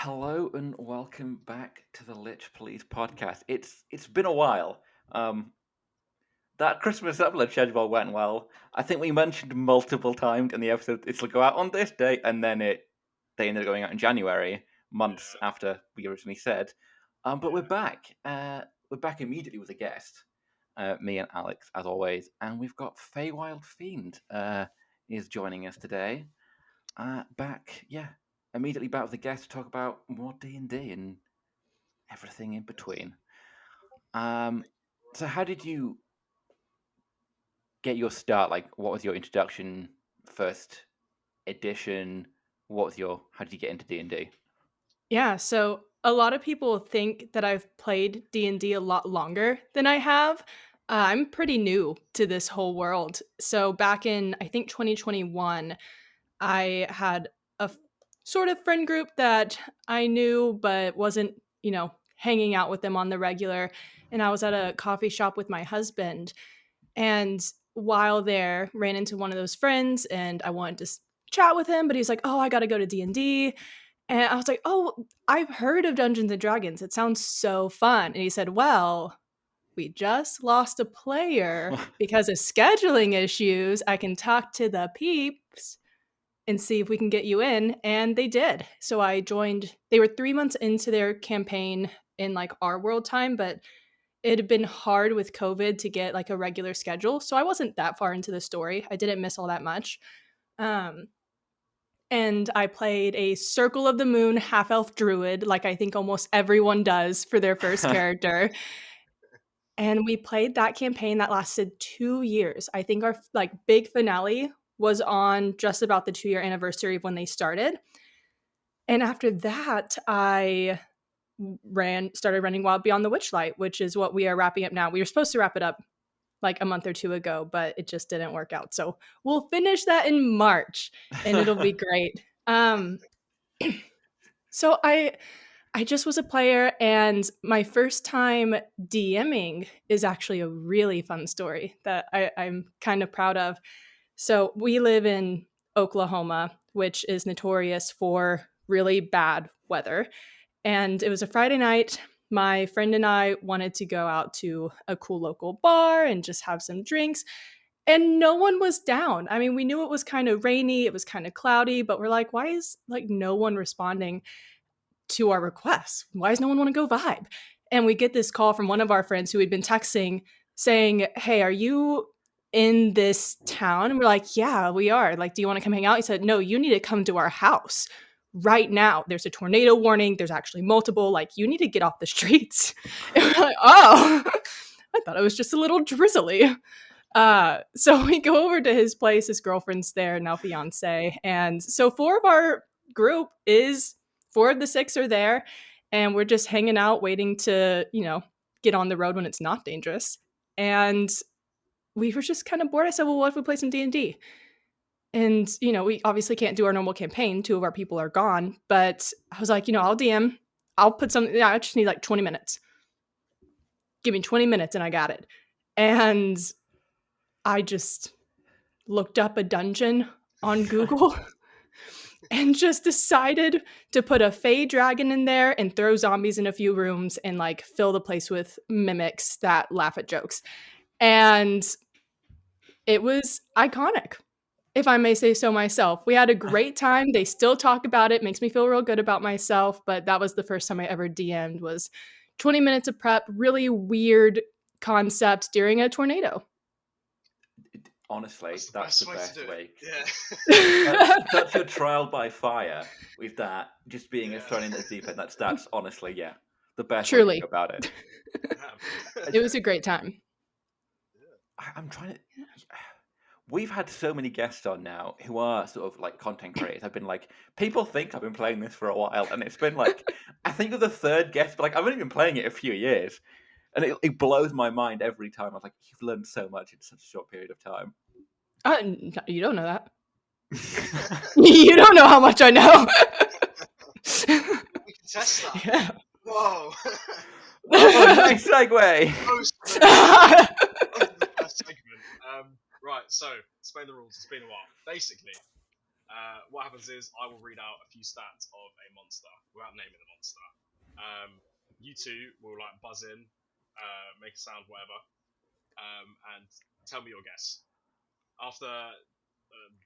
Hello and welcome back to the Lich Please podcast. It's been a while. Um, that Christmas upload schedule went well. I think we mentioned multiple times in the episode it'll go out on this date, and then they ended up going out in January, months Yeah, after we originally said. But we're yeah. back. We're back immediately with a guest, me and Alex as always, and we've got Feywild Fiend is joining us today. Immediately back with the guest to talk about more D&D and everything in between. Um, so how did you get your start? Like, what was your introduction, first edition? How did you get into D&D? Yeah, so a lot of people think that I've played D&D a lot longer than I have. I'm pretty new to this whole world. So back in I think 2021, I had sort of friend group that I knew but wasn't, hanging out with them on the regular, and I was at a coffee shop with my husband, and while there ran into one of those friends and I wanted to chat with him, but he's like, "Oh, I got to go to D&D." And I was like, "Oh, I've heard of Dungeons and Dragons. It sounds so fun." And he said, "Well, we just lost a player because of scheduling issues. I can talk to the peeps and see if we can get you in." And they did. So I joined. They were 3 months into their campaign in like our world time, but it had been hard with COVID to get like a regular schedule. So I wasn't that far into the story. I didn't miss all that much. Um, and I played a Circle of the Moon half-elf druid, like I think almost everyone does for their first character. And we played that campaign that lasted 2 years. I think our like big finale was on just about the 2-year anniversary of when they started. And after that, I started running Wild Beyond the Witchlight, which is what we are wrapping up now. We were supposed to wrap it up like a month or two ago, but it just didn't work out. So we'll finish that in March and it'll be great. So I just was a player, and my first time DMing is actually a really fun story that I'm kind of proud of. So we live in Oklahoma, which is notorious for really bad weather. And it was a Friday night. My friend and I wanted to go out to a cool local bar and just have some drinks. And no one was down. I mean, we knew it was kind of rainy, it was kind of cloudy, but we're like, why is like no one responding to our requests? Why does no one want to go vibe? And we get this call from one of our friends who had been texting saying, "Hey, are you in this town?" And we're like, "Yeah, we are. Like, do you want to come hang out?" He said, "No, you need to come to our house right now. There's a tornado warning. There's actually multiple. Like, you need to get off the streets." And we're like, "Oh, I thought it was just a little drizzly." So we go over to his place. His girlfriend's there, now fiance. And so four of the six are there, and we're just hanging out, waiting to, get on the road when it's not dangerous. And we were just kind of bored. I said, "Well, what if we play some D&D?" And, we obviously can't do our normal campaign. Two of our people are gone. But I was like, I'll DM. I'll put something. Yeah, I just need like 20 minutes. Give me 20 minutes and I got it. And I just looked up a dungeon on Google and just decided to put a Fey dragon in there and throw zombies in a few rooms and like fill the place with mimics that laugh at jokes. And it was iconic, if I may say so myself. We had a great time. They still talk about it. Makes me feel real good about myself. But that was the first time I ever DM'd, was 20 minutes of prep, really weird concepts during a tornado. Honestly, that's the best way. Yeah. Such a trial by fire with that, just being thrown in the deep end. That's honestly, the best way to Truly. go about it. It was a great time. I'm trying to. We've had so many guests on now who are sort of like content creators. I've been like, people think I've been playing this for a while, and it's been like, I think you're the third guest, but like I've only been playing it a few years, and it blows my mind every time. I'm like, you've learned so much in such a short period of time. You don't know that. You don't know how much I know. We can test that. Yeah. Whoa. Oh, nice segue. First segment. Right, so explain the rules. It's been a while. Basically, what happens is I will read out a few stats of a monster without naming the monster. You two will like buzz in, make a sound, whatever, and tell me your guess. After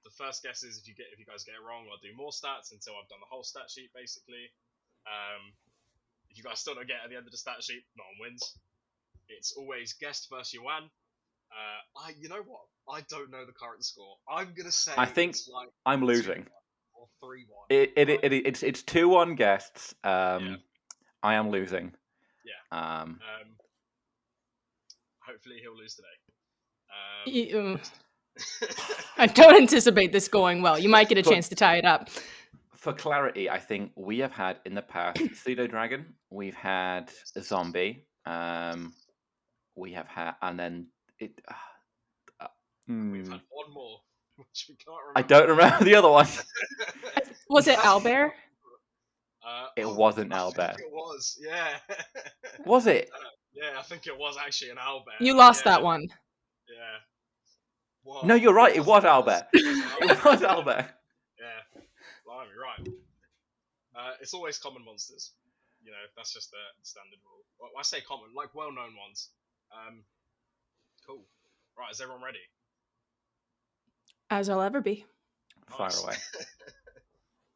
the first guesses, if you guys get it wrong, I'll do more stats until I've done the whole stat sheet, basically. If you guys still don't get it at the end of the stat sheet, no one wins. It's always guest versus Iwan. You know what? I don't know the current score. I'm gonna say I think it's like I'm losing. 2-1 or 3-1. It's 2-1 guests. Yeah. I am losing. Yeah. Hopefully he'll lose today. I don't anticipate this going well. You might get a But- chance to tie it up. For clarity, I think we have had in the past pseudo dragon. We've had a zombie. We have had, and then it. We've had one more, which we can't remember. I don't remember the other one. Was it owlbear? It wasn't I owlbear. think it was, yeah. Was it? Yeah, I think it was actually an owlbear. You lost Yeah, that one. Yeah. Whoa. No, you're right. It was owlbear. It It was owlbear. Yeah. Blimey, right. It's always common monsters. You know, that's just the standard rule. Well, I say common, like well-known ones. Cool. Right, is everyone ready? As I'll ever be. Fire Nice. away.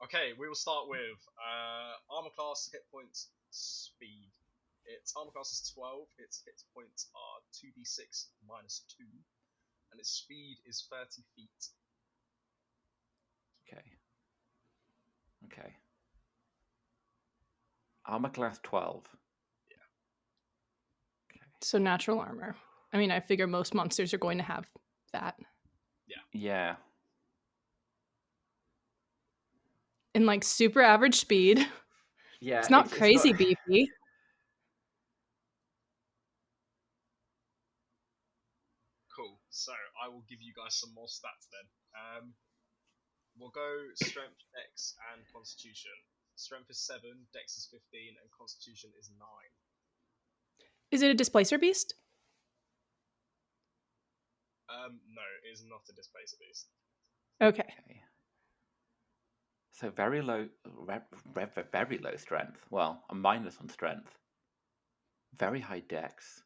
Okay, we will start with armor class, hit points, speed. Its armor class is 12, its hit points are 2d6 minus 2, and its speed is 30 feet. Okay. Armor class 12. So natural armor. I mean, I figure most monsters are going to have that. Yeah. And like super average speed. Yeah. It's not crazy beefy. Cool. So I will give you guys some more stats then. We'll go strength, dex, and constitution. Strength is 7, dex is 15, and constitution is 9. Is it a displacer beast? No, it is not a displacer beast. Okay. So very low, very low strength. Well, a minus on strength. Very high dex.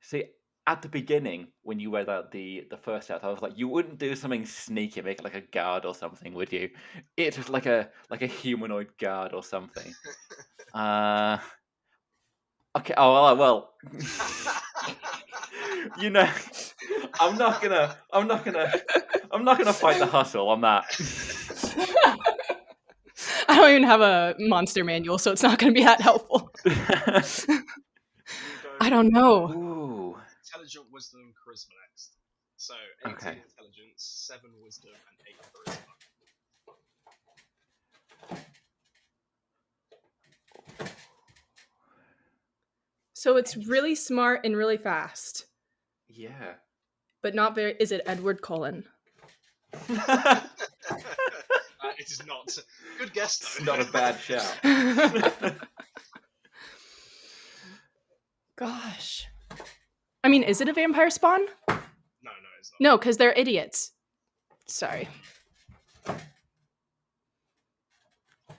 See, at the beginning, when you read out the first out, I was like, you wouldn't do something sneaky, make it like a guard or something, would you? It's just like a humanoid guard or something. Okay. Oh well. You know, I'm not gonna fight the hustle on that. I don't even have a monster manual, so it's not going to be that helpful. I don't know. Ooh. Intelligent, wisdom, charisma next. So 18 Okay. intelligence, 7 wisdom, and 8 charisma. So it's really smart and really fast, Yeah. but not very. Is it Edward Cullen? It is not. Good guess though. Not a bad shout. Gosh. I mean, is it a vampire spawn? No, it's not. No, because they're idiots. Sorry.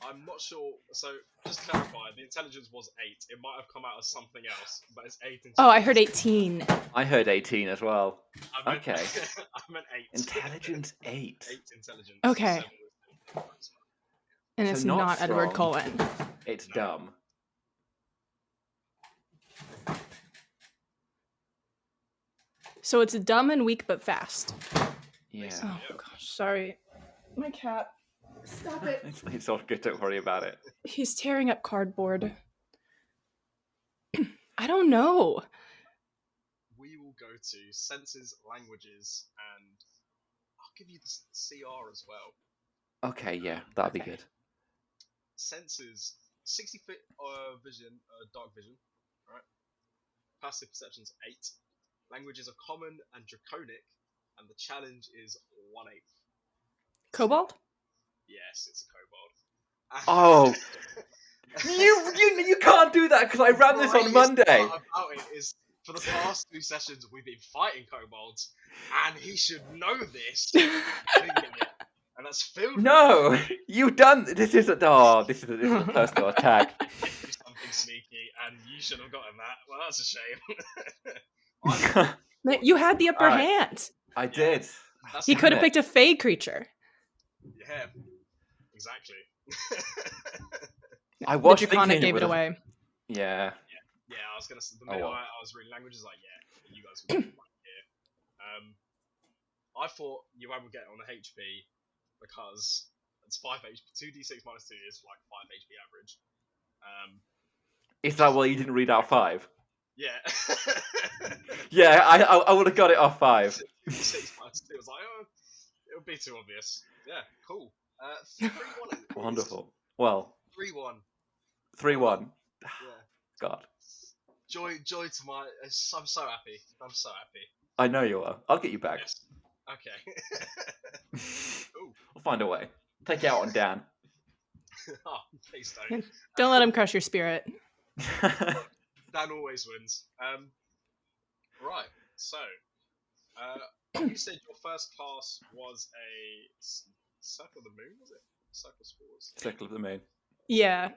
I'm not sure. So, just to clarify, the intelligence was 8. It might have come out as something else, but it's 8 intelligence. Oh, I heard 18. I heard 18 as well. I meant, Okay. I meant 8. Intelligence 8. 8 intelligence. Okay. 7 wisdom, charisma. And So it's not not Edward strong. Cullen. It's No. dumb. So it's dumb and weak but fast. Yeah. Oh, gosh. Sorry. My cat. Stop it. It's all good. Don't worry about it. He's tearing up cardboard. I don't know. We will go to senses, languages, and I'll give you the CR as well. Okay, yeah, that'd be Okay. good. Senses, 60 feet vision, dark vision, right? Passive perception's 8. Languages are common and draconic, and the challenge is 1/8. Cobalt? Yes, it's a kobold. Oh. You can't do that because I ran this on Craziest Monday. part about it is For the past 2 sessions, we've been fighting kobolds, and he should know this. I didn't get it. And that's filled No, with you've done. This is a personal attack. I did do something sneaky, and you should have gotten that. Well, that's a shame. Man, you had the upper Alright. hand. I did. That's He fine. could have picked a Fey creature. Yeah, exactly. I was the Draconic thinking gave it would've- away. Yeah. Yeah, I was gonna. The Oh, minute well. I was reading languages, like, yeah, you guys would be right here. I thought Iwan would get on a HP because it's 5 HP. 2d6 minus 2 is like 5 HP average. Is that why you didn't read out 5? Yeah. Yeah, I would have got it off 5. 2d6 minus 2 was like, oh, it would be too obvious. Yeah, cool. 3-1. It is. Wonderful. Well, 3-1. 3-1. Yeah. God. Joy to my. I'm so happy. I'm so happy. I know you are. I'll get you back. Yes. Okay. Cool. We'll find a way. Take it out on Dan. Oh, please don't. Don't let him crush your spirit. Dan always wins. Right. So, you said your first class was a Circle of the Moon, was it? Circle Spores. Circle of the Moon. Yeah.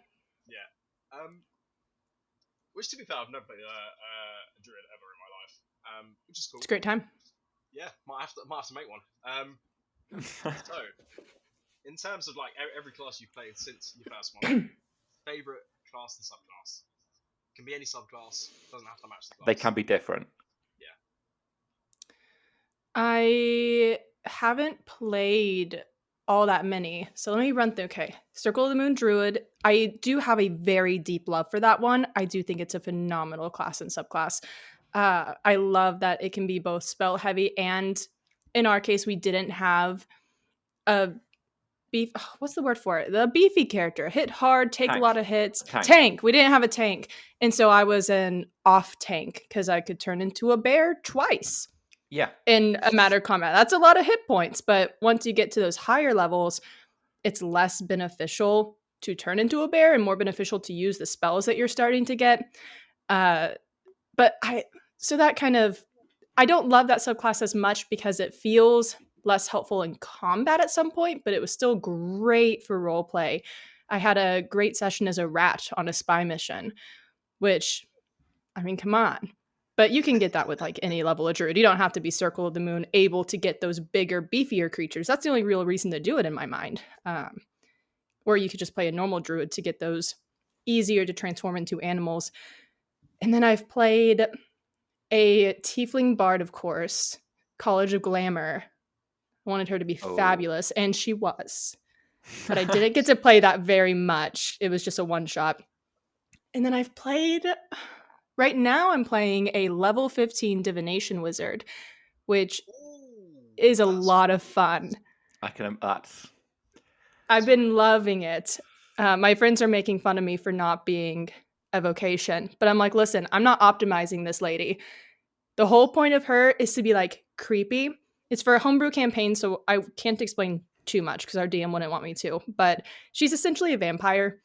Which, to be fair, I've never played a druid ever in my life. Which is cool. It's a great time. Yeah, might have to make one. So, in terms of like every class you've played since your first one, favorite class and subclass. Can be any subclass. Doesn't have to match the class. They can be different. I haven't played all that many. So let me run through. Okay. Circle of the Moon Druid. I do have a very deep love for that one. I do think it's a phenomenal class and subclass. I love that it can be both spell heavy and in our case, we didn't have a what's the word for it? The beefy character. Hit hard, take Tank. a lot of hits. Tank. We didn't have a tank. And so I was an off tank because I could turn into a bear twice. Yeah. In a matter of combat. That's a lot of hit points, but once you get to those higher levels, it's less beneficial to turn into a bear and more beneficial to use the spells that you're starting to get. But I don't love that subclass as much because it feels less helpful in combat at some point, but it was still great for roleplay. I had a great session as a rat on a spy mission, which, I mean, come on. But you can get that with like any level of druid. You don't have to be Circle of the Moon able to get those bigger, beefier creatures. That's the only real reason to do it in my mind. Or you could just play a normal druid to get those easier to transform into animals. And then I've played a tiefling bard, of course, College of Glamour. I wanted her to be fabulous, and she was. But I didn't get to play that very much. It was just a one-shot. And then I've played... Right now, I'm playing a level 15 divination wizard, which is a lot of fun. I've been loving it. My friends are making fun of me for not being a vocation, but I'm like, listen, I'm not optimizing this lady. The whole point of her is to be like creepy. It's for a homebrew campaign, so I can't explain too much because our DM wouldn't want me to, but she's essentially a vampire.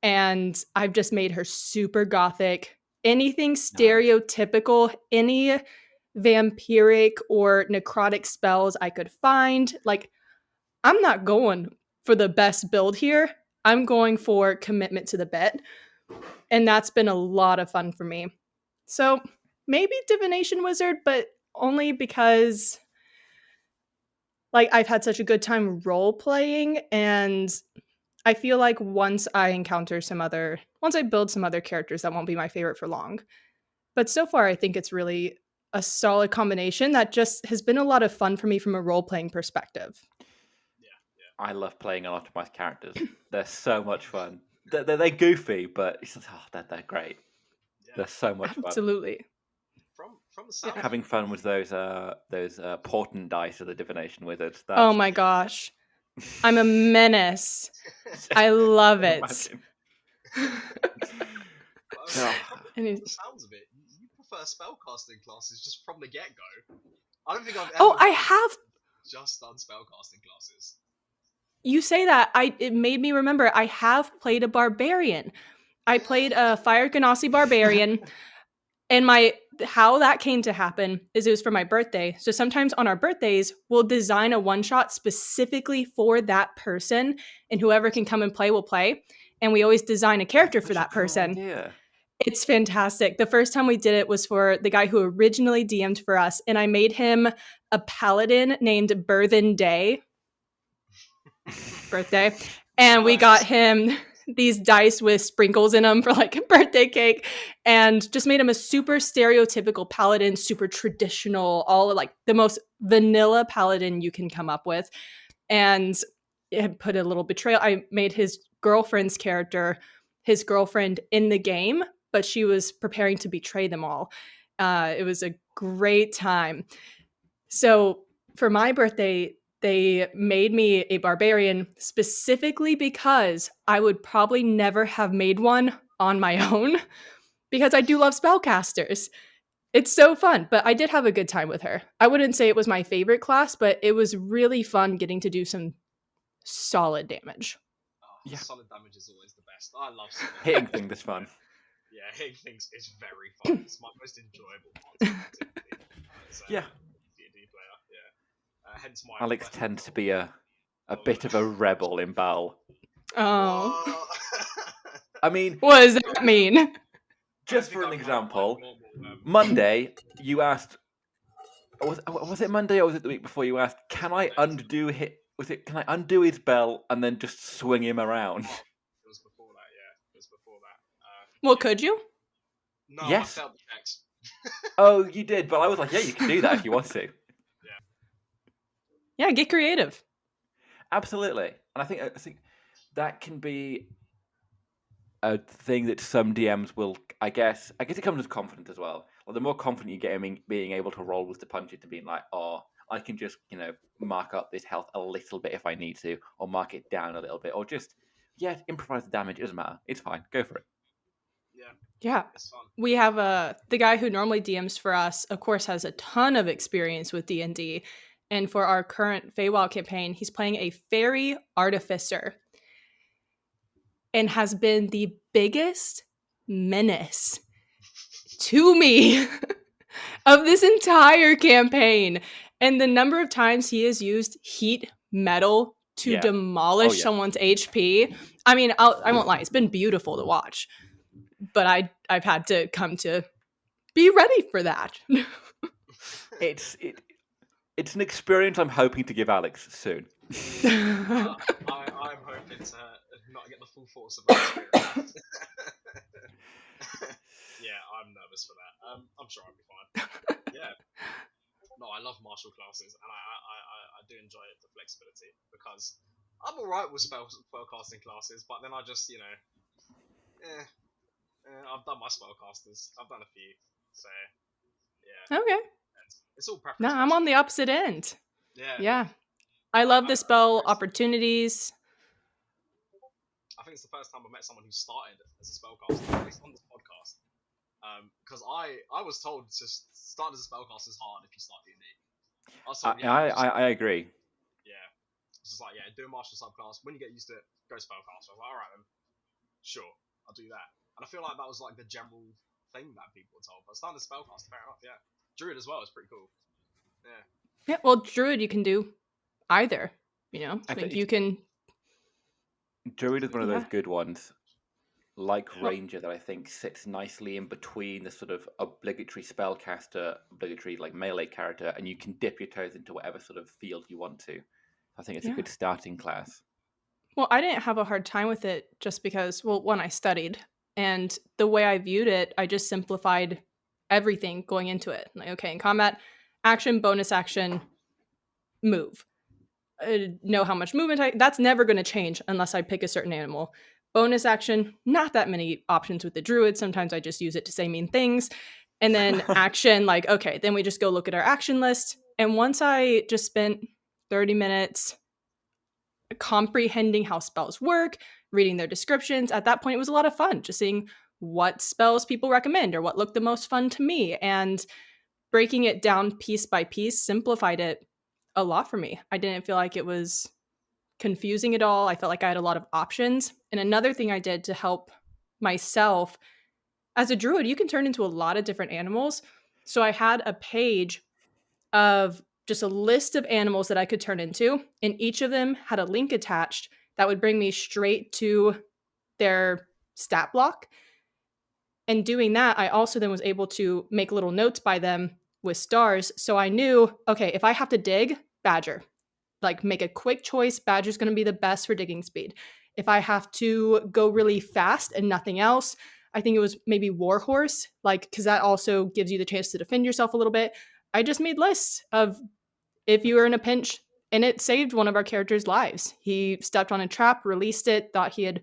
And I've just made her super gothic. Anything stereotypical, any vampiric or necrotic spells I could find. Like, I'm not going for the best build here. I'm going for commitment to the bit. And that's been a lot of fun for me. So maybe Divination Wizard, but only because like I've had such a good time role playing, and I feel like once I build some other characters, that won't be my favorite for long. But so far, I think it's really a solid combination that just has been a lot of fun for me from a role-playing perspective. Yeah. I love playing optimized characters. They're so much fun. They're goofy, but they're great. Yeah. They're so much fun. Absolutely. From the sound, Having fun with those portent dice of the Divination Wizards. Oh my gosh. I'm a menace. I love it. From the sounds of it, you prefer spellcasting classes just from the get-go. I don't think I've ever I have just done spellcasting classes. You say that, it made me remember I have played a barbarian. I played a Fire Ganassi barbarian. And how that came to happen is it was for my birthday. So sometimes on our birthdays, we'll design a one-shot specifically for that person, and whoever can come and play will play. And we always design a character for Such a that cool person. idea. It's fantastic. The first time we did it was for the guy who originally DM'd for us, and I made him a paladin named Birthen Day. Birthday. And we got him these dice with sprinkles in them for like a birthday cake, and just made him a super stereotypical paladin, super traditional, all like the most vanilla paladin you can come up with. And it put a little betrayal. I made his girlfriend's character his girlfriend in the game, but she was preparing to betray them all. It was a great time. So for my birthday, they made me a barbarian specifically because I would probably never have made one on my own, because I do love spellcasters. It's so fun, but I did have a good time with her. I wouldn't say it was my favorite class, but it was really fun getting to do some solid damage. Yeah. Solid damage is always the best. I love solid Hitting damage. things is fun. Yeah, hitting things is very fun. It's my most enjoyable part. As a Yeah. D&D player. Yeah. Hence my Alex preference tends to of- be a bit of a rebel in Bal. Oh. What? I mean, What does that mean? just for an example, Monday you asked, was it Monday or was it the week before you asked, can I undo can I undo his bell and then just swing him around? It was before that, yeah. It was before that. Well, could you? No, Yes. I failed the checks. Oh, you did, but I was like, yeah, you can do that if you want to. Yeah, get creative. Absolutely. And I think that can be a thing that some DMs will, I guess it comes with confidence as well. Well, the more confident you get in being able to roll with the punches and being like, oh, I can just, mark up this health a little bit if I need to, or mark it down a little bit, or just, improvise the damage. It doesn't matter. It's fine. Go for it. Yeah. It's fun. We have the guy who normally DMs for us, of course, has a ton of experience with D&D. And for our current Feywild campaign, he's playing a fairy artificer and has been the biggest menace to me of this entire campaign. And the number of times he has used heat metal to Yeah. demolish yeah. someone's HP. I mean, I won't lie, it's been beautiful to watch. But I've had to come to be ready for that. It's an experience I'm hoping to give Alex soon. I'm hoping to not get the full force of that experience. Yeah, I'm nervous for that. I'm sure I'll be fine. Yeah. No, I love martial classes, and I do enjoy the flexibility, because I'm alright with spellcasting classes, but then I just, I've done my spellcasters. I've done a few, so yeah. Okay. It's all preference. No, I'm on the opposite end. Yeah. Yeah. I love the spell opportunities. I think it's the first time I met someone who started as a spellcaster, at least on this podcast. Because I was told to start as a spellcaster is hard if you start D&D. I was told, I agree. Yeah. It's just like, do a martial subclass. When you get used to it, go spellcaster. I was like, alright then. Sure, I'll do that. And I feel like that was like the general thing that people were told. But starting as spellcaster, fair enough, yeah. Druid as well is pretty cool. Yeah. Yeah, well, Druid you can do either. You can. Druid is one of those good ones, like Ranger, that I think sits nicely in between the sort of obligatory spellcaster, obligatory like melee character, and you can dip your toes into whatever sort of field you want to. I think it's a good starting class. Well, I didn't have a hard time with it just because, one, I studied, and the way I viewed it, I just simplified everything going into it. Like, okay, in combat, action, bonus action, move. Know how much movement that's never going to change unless I pick a certain animal. Bonus action, not that many options with the druid. Sometimes I just use it to say mean things. And then action, like, okay, then we just go look at our action list. And once I just spent 30 minutes comprehending how spells work, reading their descriptions, at that point it was a lot of fun just seeing what spells people recommend or what looked the most fun to me, and breaking it down piece by piece simplified it a lot for me. I didn't feel like it was confusing at all. I felt like I had a lot of options. And another thing I did to help myself as a druid, you can turn into a lot of different animals. So I had a page of just a list of animals that I could turn into, and each of them had a link attached that would bring me straight to their stat block. And doing that, I also then was able to make little notes by them with stars. So I knew, okay, if I have to dig, badger. Like, make a quick choice, badger's going to be the best for digging speed. If I have to go really fast and nothing else, I think it was maybe warhorse, like, because that also gives you the chance to defend yourself a little bit. I just made lists of if you were in a pinch, and it saved one of our characters' lives. He stepped on a trap, released it, thought he had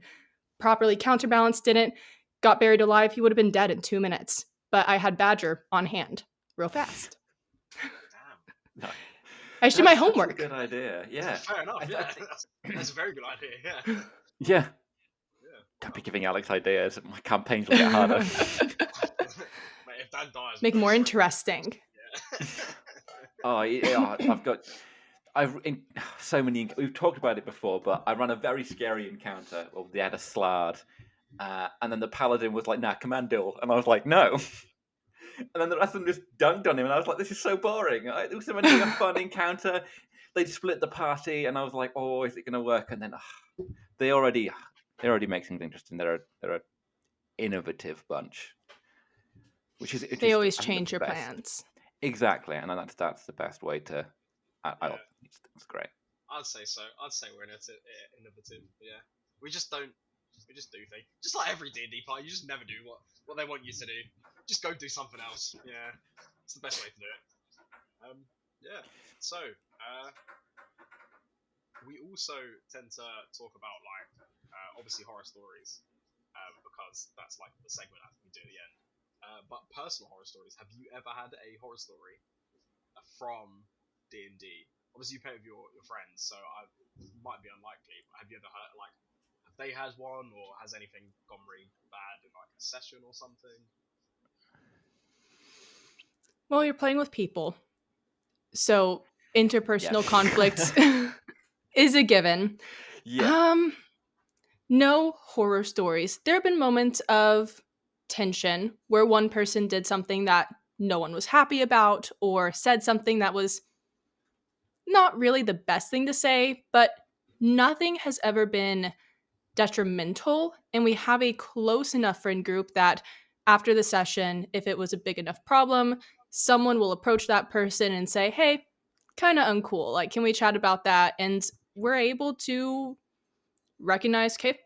properly counterbalanced, didn't, got buried alive. He would have been dead in 2 minutes. But I had Badger on hand real fast. Damn. No. I should do my That's such a homework. good idea. Yeah. Fair enough. Yeah, that's a very good idea. Yeah. Yeah. Yeah. Don't be giving Alex ideas. My campaigns will get harder. Mate, if Dan dies, Make more interesting. Yeah. Oh, yeah, so many. We've talked about it before, but I ran a very scary encounter. Well, they had a slard, and then the paladin was like, "Nah, command duel," and I was like, "No." And then the rest of them just dunked on him, and I was like, "This is so boring." It was so much a fun encounter. They'd split the party, and I was like, "Oh, is it going to work?" And then they already make things interesting. They're an innovative bunch, which is They always I think, change the your best. plans. Exactly, and that's the best way to. Yeah. It's great. I'd say so. I'd say we're innovative. Yeah, we just do things. Just like every D&D party, you just never do what they want you to do. Just go do something else. Yeah, it's the best way to do it. Yeah. So, we also tend to talk about like obviously horror stories because that's like the segment that we do at the end. But personal horror stories. Have you ever had a horror story from D&D? Obviously, you play with your friends, so it might be unlikely. But have you ever heard have they had one, or has anything gone really bad in like a session or something? Well, you're playing with people, so interpersonal Yes. conflicts is a given. Yeah. No horror stories. There have been moments of tension where one person did something that no one was happy about, or said something that was not really the best thing to say, but nothing has ever been detrimental. And we have a close enough friend group that after the session, if it was a big enough problem, someone will approach that person and say, hey, kind of uncool. Like, can we chat about that? And we're able to recognize, okay,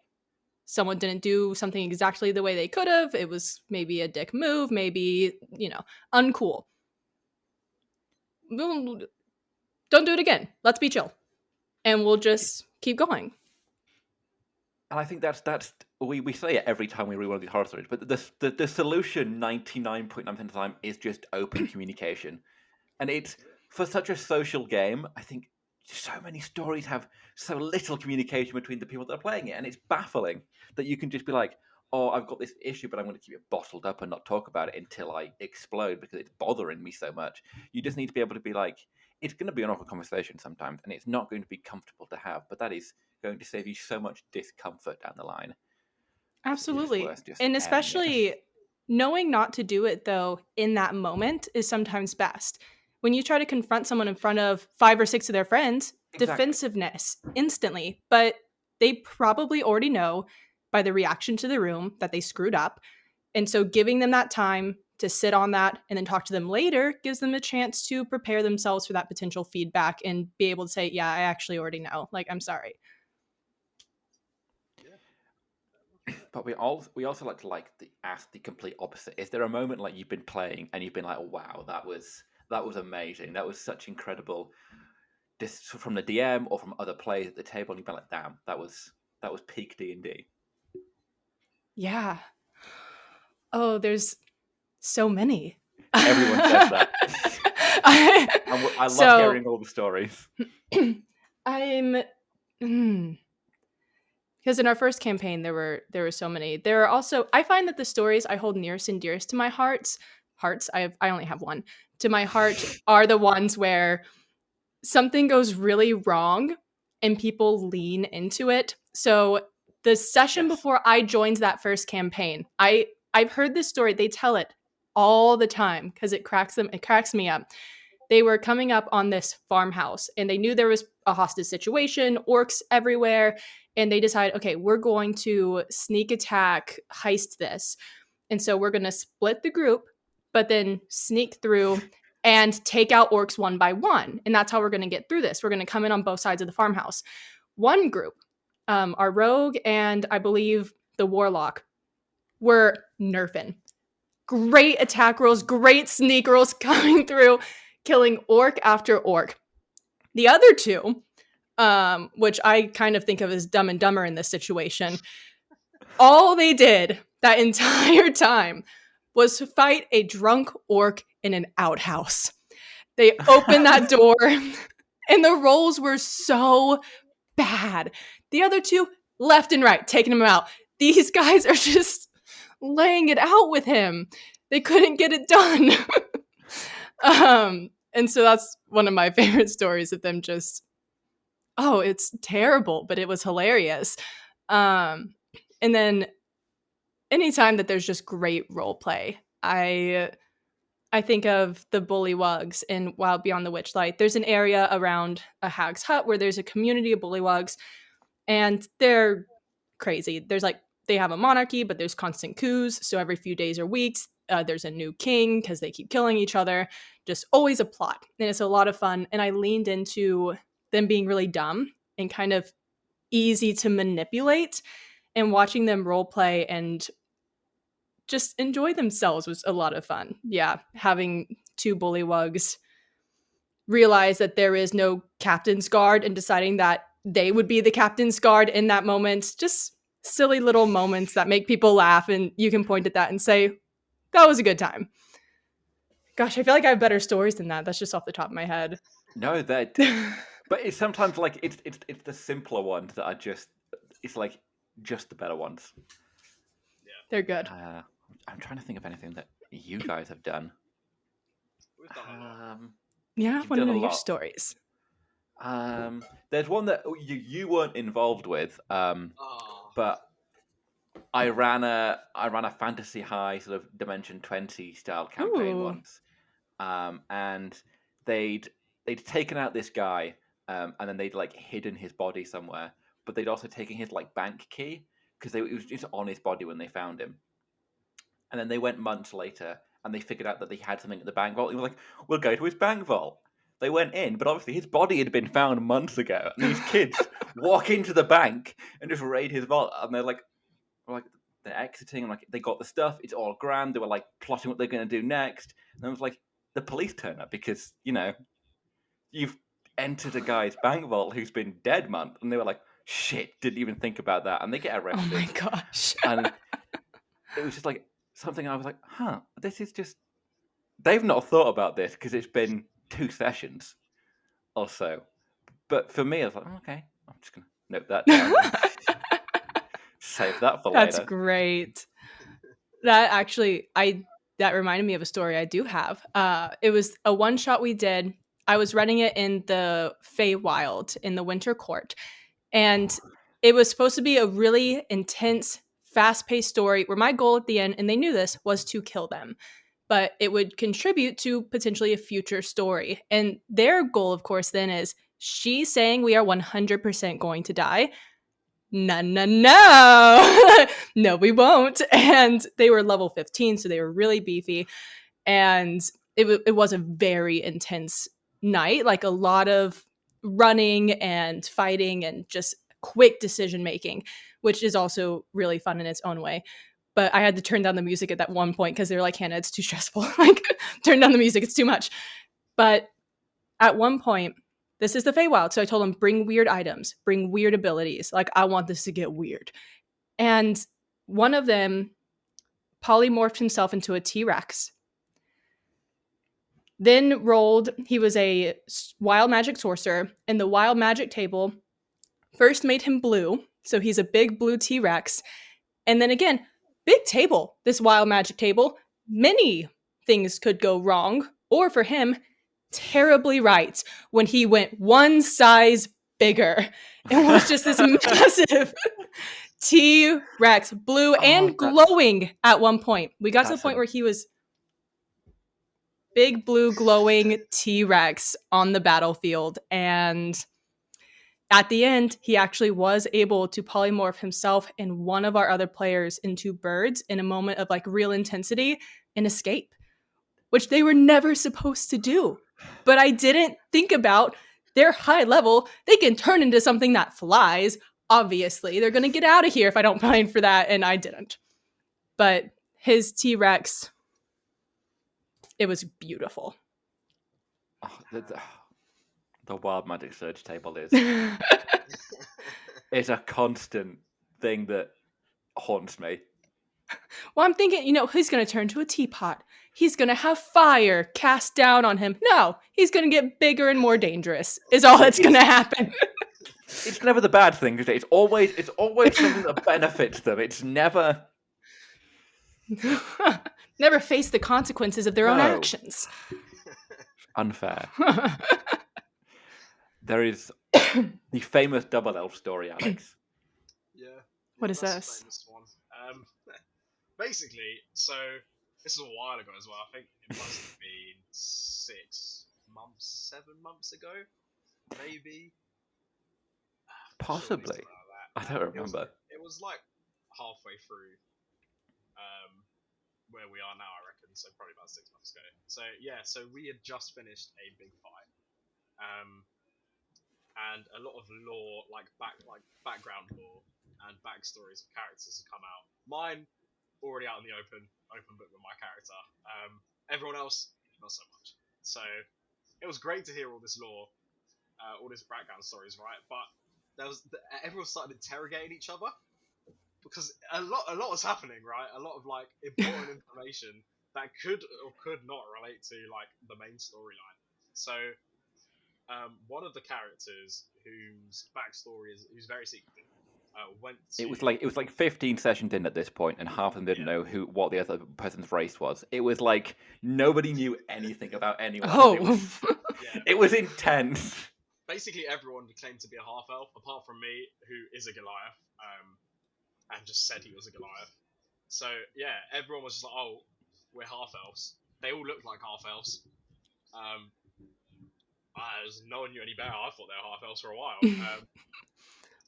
someone didn't do something exactly the way they could have. It was maybe a dick move, maybe, uncool. Don't do it again. Let's be chill. And we'll just keep going. And I think that's we say it every time we read one of these horror stories, but the solution 99.9% of the time is just open communication. And it's for such a social game, I think so many stories have so little communication between the people that are playing it, and it's baffling that you can just be like, "Oh, I've got this issue, but I'm going to keep it bottled up and not talk about it until I explode because it's bothering me so much." You just need to be able to be like, it's going to be an awkward conversation sometimes, and it's not going to be comfortable to have, but that is going to save you so much discomfort down the line. Absolutely. Just And especially knowing not to do it, though, in that moment is sometimes best. When you try to confront someone in front of 5 or 6 of their friends, defensiveness instantly, but they probably already know by the reaction to the room that they screwed up. And so giving them that time to sit on that and then talk to them later gives them a chance to prepare themselves for that potential feedback and be able to say, yeah, I actually already know. Like, I'm sorry. But we also like to ask the complete opposite. Is there a moment like you've been playing and you've been like, wow, that was amazing. That was such incredible. This from the DM or from other players at the table, and you've been like, damn, that was peak D&D. Yeah. Oh, there's so many. Everyone says that. I love hearing all the stories. Because in our first campaign there were so many. There are also, I find that the stories I hold nearest and dearest to my hearts, I only have one, to my heart are the ones where something goes really wrong and people lean into it. So the session before I joined that first campaign, I I've heard this story. They tell it all the time because it cracks me up. They were coming up on this farmhouse and they knew there was a hostage situation, orcs everywhere, and they decided, okay, we're going to sneak attack, heist this. And so we're going to split the group, but then sneak through and take out orcs one by one. And that's how we're going to get through this. We're going to come in on both sides of the farmhouse. One group, our rogue and I believe the warlock, were nerfing. Great attack rolls, great sneak rolls coming through, killing orc after orc. The other two, which I kind of think of as Dumb and Dumber in this situation, all they did that entire time was fight a drunk orc in an outhouse. They opened that door, and the rolls were so bad. The other two, left and right, taking him out. These guys are just laying it out with him. They couldn't get it done. And so that's one of my favorite stories of them just, oh, it's terrible, but it was hilarious. And then anytime that there's just great role play, I think of the bullywugs in Wild Beyond the Witchlight. There's an area around a hag's hut where there's a community of bullywugs, and they're crazy. There's like, they have a monarchy, but there's constant coups. So every few days or weeks, there's a new king because they keep killing each other. Just always a plot. And it's a lot of fun. And I leaned into them being really dumb and kind of easy to manipulate, and watching them role play and just enjoy themselves was a lot of fun. Yeah, having two bullywugs realize that there is no captain's guard and deciding that they would be the captain's guard in that moment. Just silly little moments that make people laugh, and you can point at that and say, that was a good time. Gosh, I feel like I have better stories than that. That's just off the top of my head. No, that. But it's sometimes like it's the simpler ones that are just, it's like just the better ones. They're good. I'm trying to think of anything that you guys have done. We've done a lot. Yeah, I You've want to done a know your lot. stories. There's one that you weren't involved with, Oh. but I ran a Fantasy High sort of Dimension 20 style campaign Ooh. once, and they'd taken out this guy, and then they'd like hidden his body somewhere, but they'd also taken his like bank key because it was just on his body when they found him, and then they went months later and they figured out that they had something at the bank vault. He was like, "We'll go to his bank vault." They went in, but obviously his body had been found months ago, and these kids walk into the bank and just raid his vault, and they're exiting, and like they got the stuff, it's all grand. They were like plotting what they're going to do next, and then it was like the police turn up because you've entered a guy's bank vault who's been dead month, and they were like, "Shit, didn't even think about that," and they get arrested. Oh my gosh. And it was just like something I was like, "Huh, this is just they've not thought about this because it's been 2 sessions or so." But for me, I was like, "Okay, I'm just gonna note that down." Save that for later. That's great. That actually, that reminded me of a story I do have. It was a one shot we did. I was running it in the Feywild in the Winter Court, and it was supposed to be a really intense, fast-paced story where my goal at the end, and they knew this, was to kill them. But it would contribute to potentially a future story. And their goal, of course, then is she's saying we are 100% going to die. No. No, we won't. And they were level 15, so they were really beefy. And it was a very intense night, like a lot of running and fighting and just quick decision making, which is also really fun in its own way. But I had to turn down the music at that one point because they were like, "Hannah, it's too stressful. Like, turn down the music. It's too much." But at one point, this is the Feywild. So I told them, bring weird items, bring weird abilities. Like, I want this to get weird. And one of them polymorphed himself into a T-Rex. Then rolled, he was a wild magic sorcerer, and the wild magic table first made him blue. So he's a big blue T-Rex. And then again, big table, this wild magic table. Many things could go wrong, or for him, terribly right, when he went one size bigger. It was just this massive T-Rex, blue and glowing at one point. We got to the point where he was big blue glowing T-Rex on the battlefield, and at the end, he actually was able to polymorph himself and one of our other players into birds in a moment of like real intensity and escape, which they were never supposed to do. But I didn't think about their high level. They can turn into something that flies. Obviously, they're going to get out of here if I don't plan for that, and I didn't. But his T-Rex, it was beautiful. Oh, the Wild Magic Surge table is a constant thing that haunts me. Well, I'm thinking, he's going to turn to a teapot. He's going to have fire cast down on him. No, he's going to get bigger and more dangerous is all that's going to happen. It's never the bad thing, is it? It's always something that benefits them. It's never... Never face the consequences of their own actions. Unfair. There is the famous double elf story, Alex. Yeah. What is that's this? A famous one. Basically, so this is a while ago as well. I think it must have been 7 months ago, maybe. Possibly. I don't remember. It was like halfway through where we are now, I reckon. So probably about 6 months ago. So yeah, so we had just finished a big fight, and a lot of lore, like background lore and backstories of characters have come out. Mine already out in the open book with my character. Everyone else, not so much. So it was great to hear all this lore, all this background stories, right? But everyone started interrogating each other because a lot was happening, right? A lot of like important information that could or could not relate to like the main storyline. So one of the characters whose backstory who's very secretive went to... It was like 15 sessions in at this point, and half of them didn't know what the other person's race was. It was like nobody knew anything about anyone. Oh, it was intense. Basically, everyone claimed to be a half elf, apart from me, who is a Goliath, and just said he was a Goliath. So yeah, everyone was just like, "Oh, we're half elves." They all looked like half elves. No one knew any better. I thought they were half elves for a while.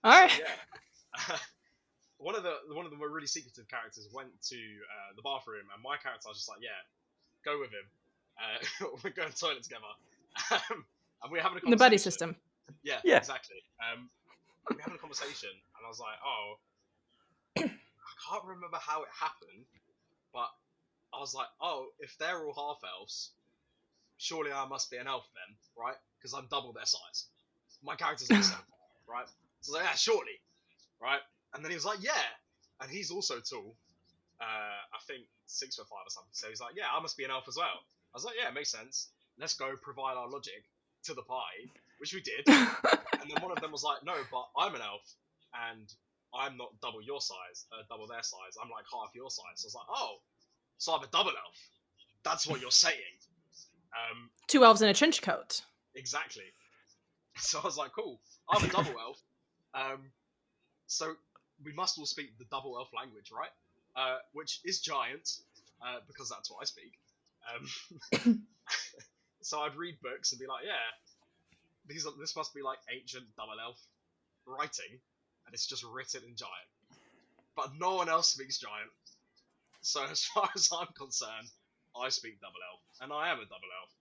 All right. So, yeah. One of the more really secretive characters went to the bathroom, and my character was just like, "Yeah, go with him. We're going to the toilet together." And we're having a conversation. The buddy system. Yeah, exactly. We're having a conversation, and I was like, "Oh, I can't remember how it happened, but I was like, oh, if they're all half elves, surely I must be an elf then, right? Because I'm double their size. My character's like 7'5", right? So I was like, yeah, surely, right? And then he was like, yeah, and he's also tall. I think 6'5" or something. So he's like, yeah, I must be an elf as well. I was like, yeah, it makes sense. Let's go provide our logic to the party, which we did. And then one of them was like, no, but I'm an elf, and I'm not double your size, double their size. I'm like half your size. So I was like, oh, so I'm a double elf. That's what you're saying. 2 elves in a trench coat. Exactly. So I was like, cool, I'm a double elf. So we must all speak the double elf language, right? Which is giant, because that's what I speak. So I'd read books and be like, yeah, this must be like ancient double elf writing, and it's just written in giant. But no one else speaks giant. So as far as I'm concerned, I speak double elf, and I am a double elf.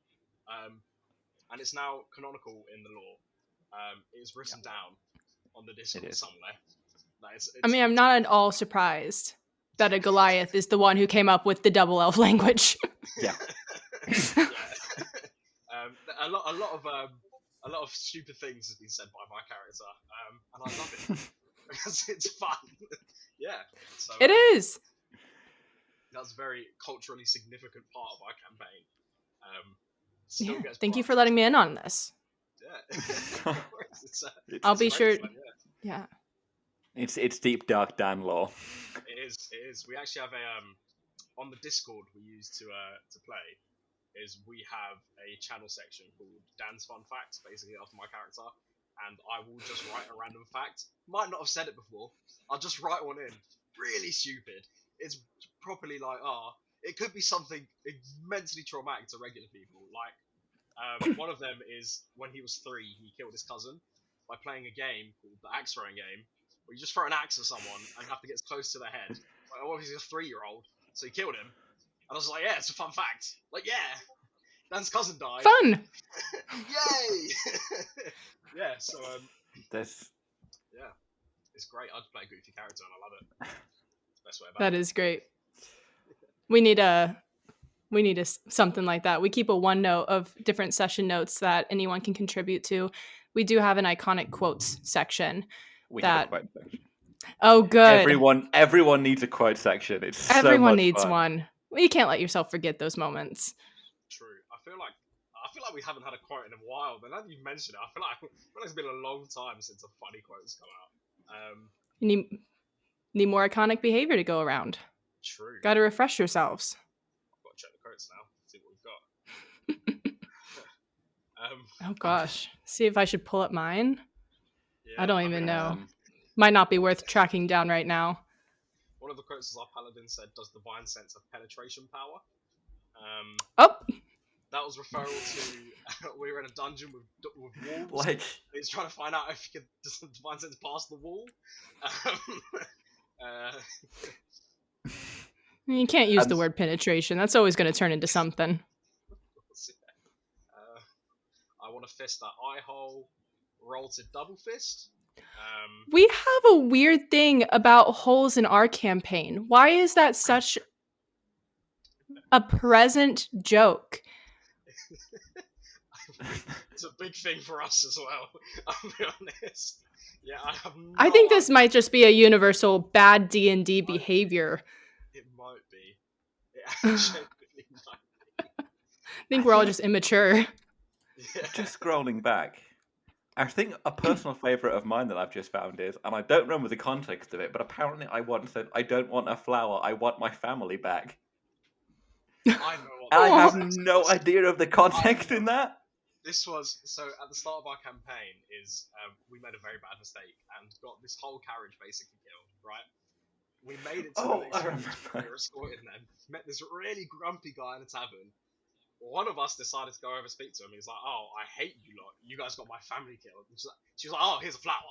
And it's now canonical in the lore. It is written down on the Discord somewhere. I'm not at all surprised that a Goliath is the one who came up with the double elf language. Yeah. A lot of stupid things has been said by my character, and I love it because it's fun. Yeah. So, it is. That's a very culturally significant part of our campaign. Thank you for letting me in on this. Yeah. I'll be sure. Fun, yeah. It's deep dark Dan lore. It is. We actually have on the Discord we use to play. We have a channel section called Dan's Fun Facts, basically after my character, and I will just write a random fact. Might not have said it before. I'll just write one in. Really stupid. It's properly like, it could be something immensely traumatic to regular people. Like, one of them is when he was 3, he killed his cousin by playing a game called the axe throwing game, where you just throw an axe at someone and have to get as close to their head. Like, obviously, he's a 3-year-old, so he killed him. And I was like, yeah, it's a fun fact. Like, yeah, Dan's cousin died. Fun. Yay! Yeah, so There's yeah, it's great. I'd play a goofy character and I love it. It's the best way about That it. is great. We need something like that. We keep a OneNote of different session notes that anyone can contribute to. We do have an iconic quotes section. we have a quote section. Oh, good. Everyone needs a quote section. It's so Everyone much needs fun. one. Well, you can't let yourself forget those moments. True. I feel like we haven't had a quote in a while, but now that you've mentioned it, I feel like it's been a long time since a funny quote has come out. You need more iconic behavior to go around. True. Got to refresh yourselves. I've got to check the quotes now. See what we've got. Oh gosh. See if I should pull up mine. Yeah, I don't even know. Um, Might not be worth tracking down right now. One of the quotes is our paladin said, "Does divine sense have penetration power?" Oh, That was referral to we were in a dungeon with wolves. like He's trying to find out if he could does the divine sense pass the wall. you can't use the word penetration. That's always going to turn into something. I want to fist that eye hole. Roll to double fist. We have a weird thing about holes in our campaign. Why is that such a present joke? It's a big thing for us as well. I'll be honest. Yeah, I have no I think this idea. might just be a universal bad D&D behavior. It might be. It genuinely might be. I think we're all just immature. Yeah. just scrolling back. I think a personal favourite of mine that I've just found is, and I don't remember the context of it, but apparently I once said, "I don't want a flower, I want my family back." I know what I that have is. no idea of the context in that. This was so at the start of our campaign is we made a very bad mistake and got this whole carriage basically killed. Right, we made it to Oh, the next I room. remember. We were escorting them. Met this really grumpy guy in a tavern. One of us decided to go over and speak to him. He's like, "Oh, I hate you lot. You guys got my family killed." And she was like, "Oh, here's a flower."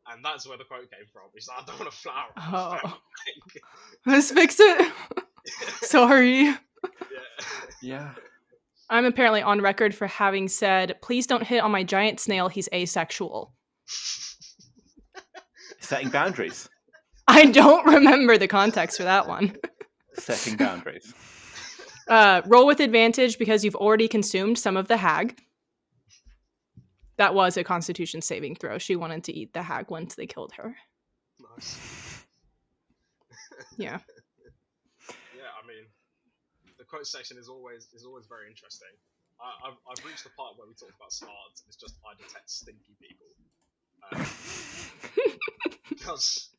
And that's where the quote came from. He's like, "I don't want a flower. I want a family back." Let's fix it. Sorry. Yeah. Yeah. I'm apparently on record for having said, "Please don't hit on my giant snail. He's asexual." Setting boundaries. I don't remember the context for that one. Setting boundaries. Roll with advantage because you've already consumed some of the hag. That was a Constitution saving throw. She wanted to eat the hag once they killed her. Nice. Yeah. Yeah, I mean, the quote section is always very interesting. I've reached the part where we talked about smarts, and it's just I detect stinky people. Because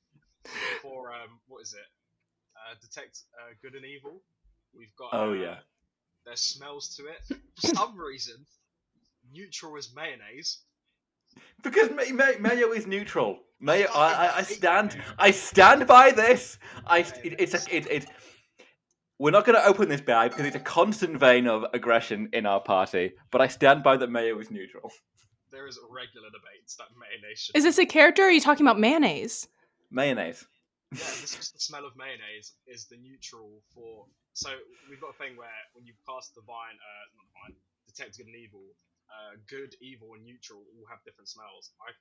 for what is it? Detect good and evil. We've got Oh yeah. there's smells to it. For some reason, neutral is mayonnaise. Because mayo is neutral. Mayo. I stand by this. We're not going to open this bag because it's a constant vein of aggression in our party. But I stand by that mayo is neutral. There is regular debates that mayonnaise should. Is this a character or are you talking about mayonnaise? Mayonnaise. Yeah, this is the smell of mayonnaise is the neutral for. So we've got a thing where when you cast divine, not divine, detect good and evil, good, evil, and neutral all have different smells. I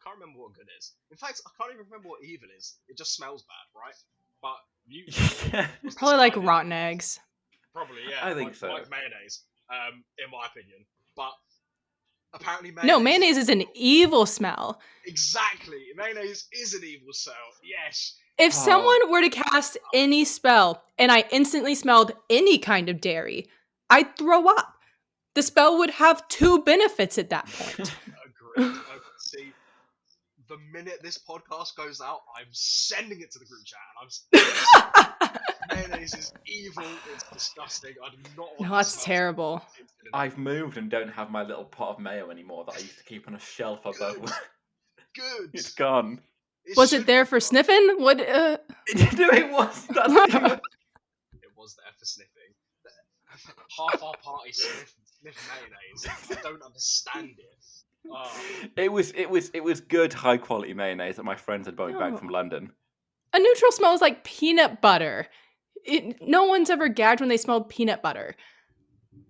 can't remember what good is. In fact, I can't even remember what evil is. It just smells bad, right? But neutral. was Probably like described- rotten eggs. Probably, yeah. I think like, so. Like mayonnaise, in my opinion. But apparently mayonnaise. No, mayonnaise is an evil smell. Exactly. Mayonnaise is an evil smell. Yes. If Oh. someone were to cast any spell and I instantly smelled any kind of dairy, I'd throw up. The spell would have 2 benefits at that point. Agreed. See, the minute this podcast goes out, I'm sending it to the group chat, and I'm Mayonnaise is evil. It's disgusting. I do not want No, the that's smell terrible. tasted in I've moved and don't have my little pot of mayo anymore that I used to keep on a shelf above. Good. Good. It's gone. Was it there for sniffing? What? No, it was. That's the It was there for sniffing. Half our party sniff mayonnaise. I don't understand it. Oh. It was good, high quality mayonnaise that my friends had brought back from No. London. A neutral smell is like peanut butter. No one's ever gagged when they smelled peanut butter.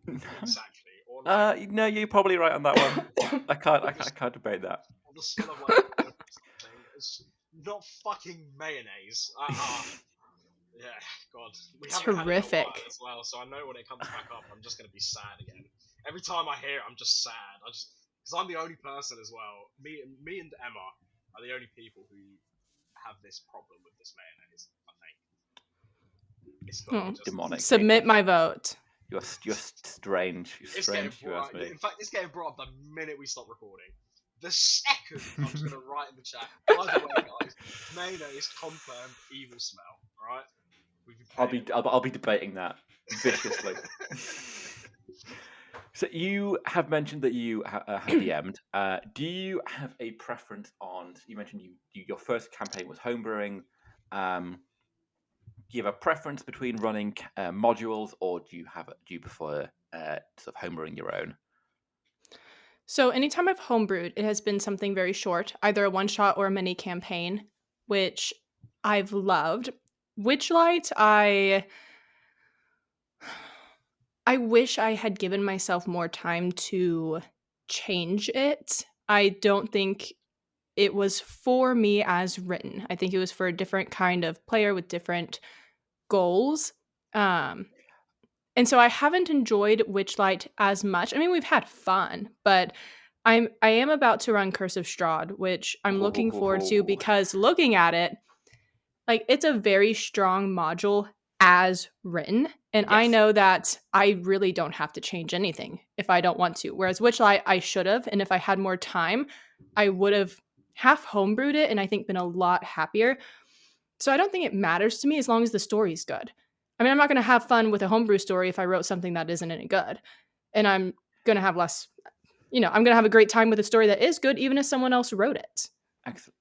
Exactly. Or like, No, you're probably right on that one. I can't debate that. or the smell of like something. It's not fucking mayonnaise. Yeah, God. We It's haven't had it in a horrific. while as well, so I know when it comes back up, I'm just gonna be sad again. Every time I hear it, I'm just sad. Because I'm the only person as well. Me and Emma are the only people who have this problem with this mayonnaise. I think it's got to be just Demonic. Submit my vote. You're strange. You're It's getting strange. You ask brought. me. In fact, it's getting brought up the minute we stop recording. The second I'm just gonna write in the chat. By the way, guys, mayonnaise confirmed evil smell. All right. I'll be debating that viciously. So you have mentioned that you have DM'd. Do you have a preference on? You mentioned your first campaign was homebrewing. Do you have a preference between running modules, or do you prefer sort of homebrewing your own? So anytime I've homebrewed, it has been something very short, either a one-shot or a mini campaign, which I've loved. Witchlight, I wish I had given myself more time to change it. I don't think it was for me as written. I think it was for a different kind of player with different goals. And so I haven't enjoyed Witchlight as much. I mean, we've had fun, but I am about to run Curse of Strahd, which I'm looking forward to because looking at it, like it's a very strong module as written. And I Yes. know that I really don't have to change anything if I don't want to. Whereas Witchlight, I should have. And if I had more time, I would have half homebrewed it and I think been a lot happier. So I don't think it matters to me as long as the story's good. I mean, I'm not going to have fun with a homebrew story if I wrote something that isn't any good. And I'm going to have less, I'm going to have a great time with a story that is good, even if someone else wrote it. Absolutely.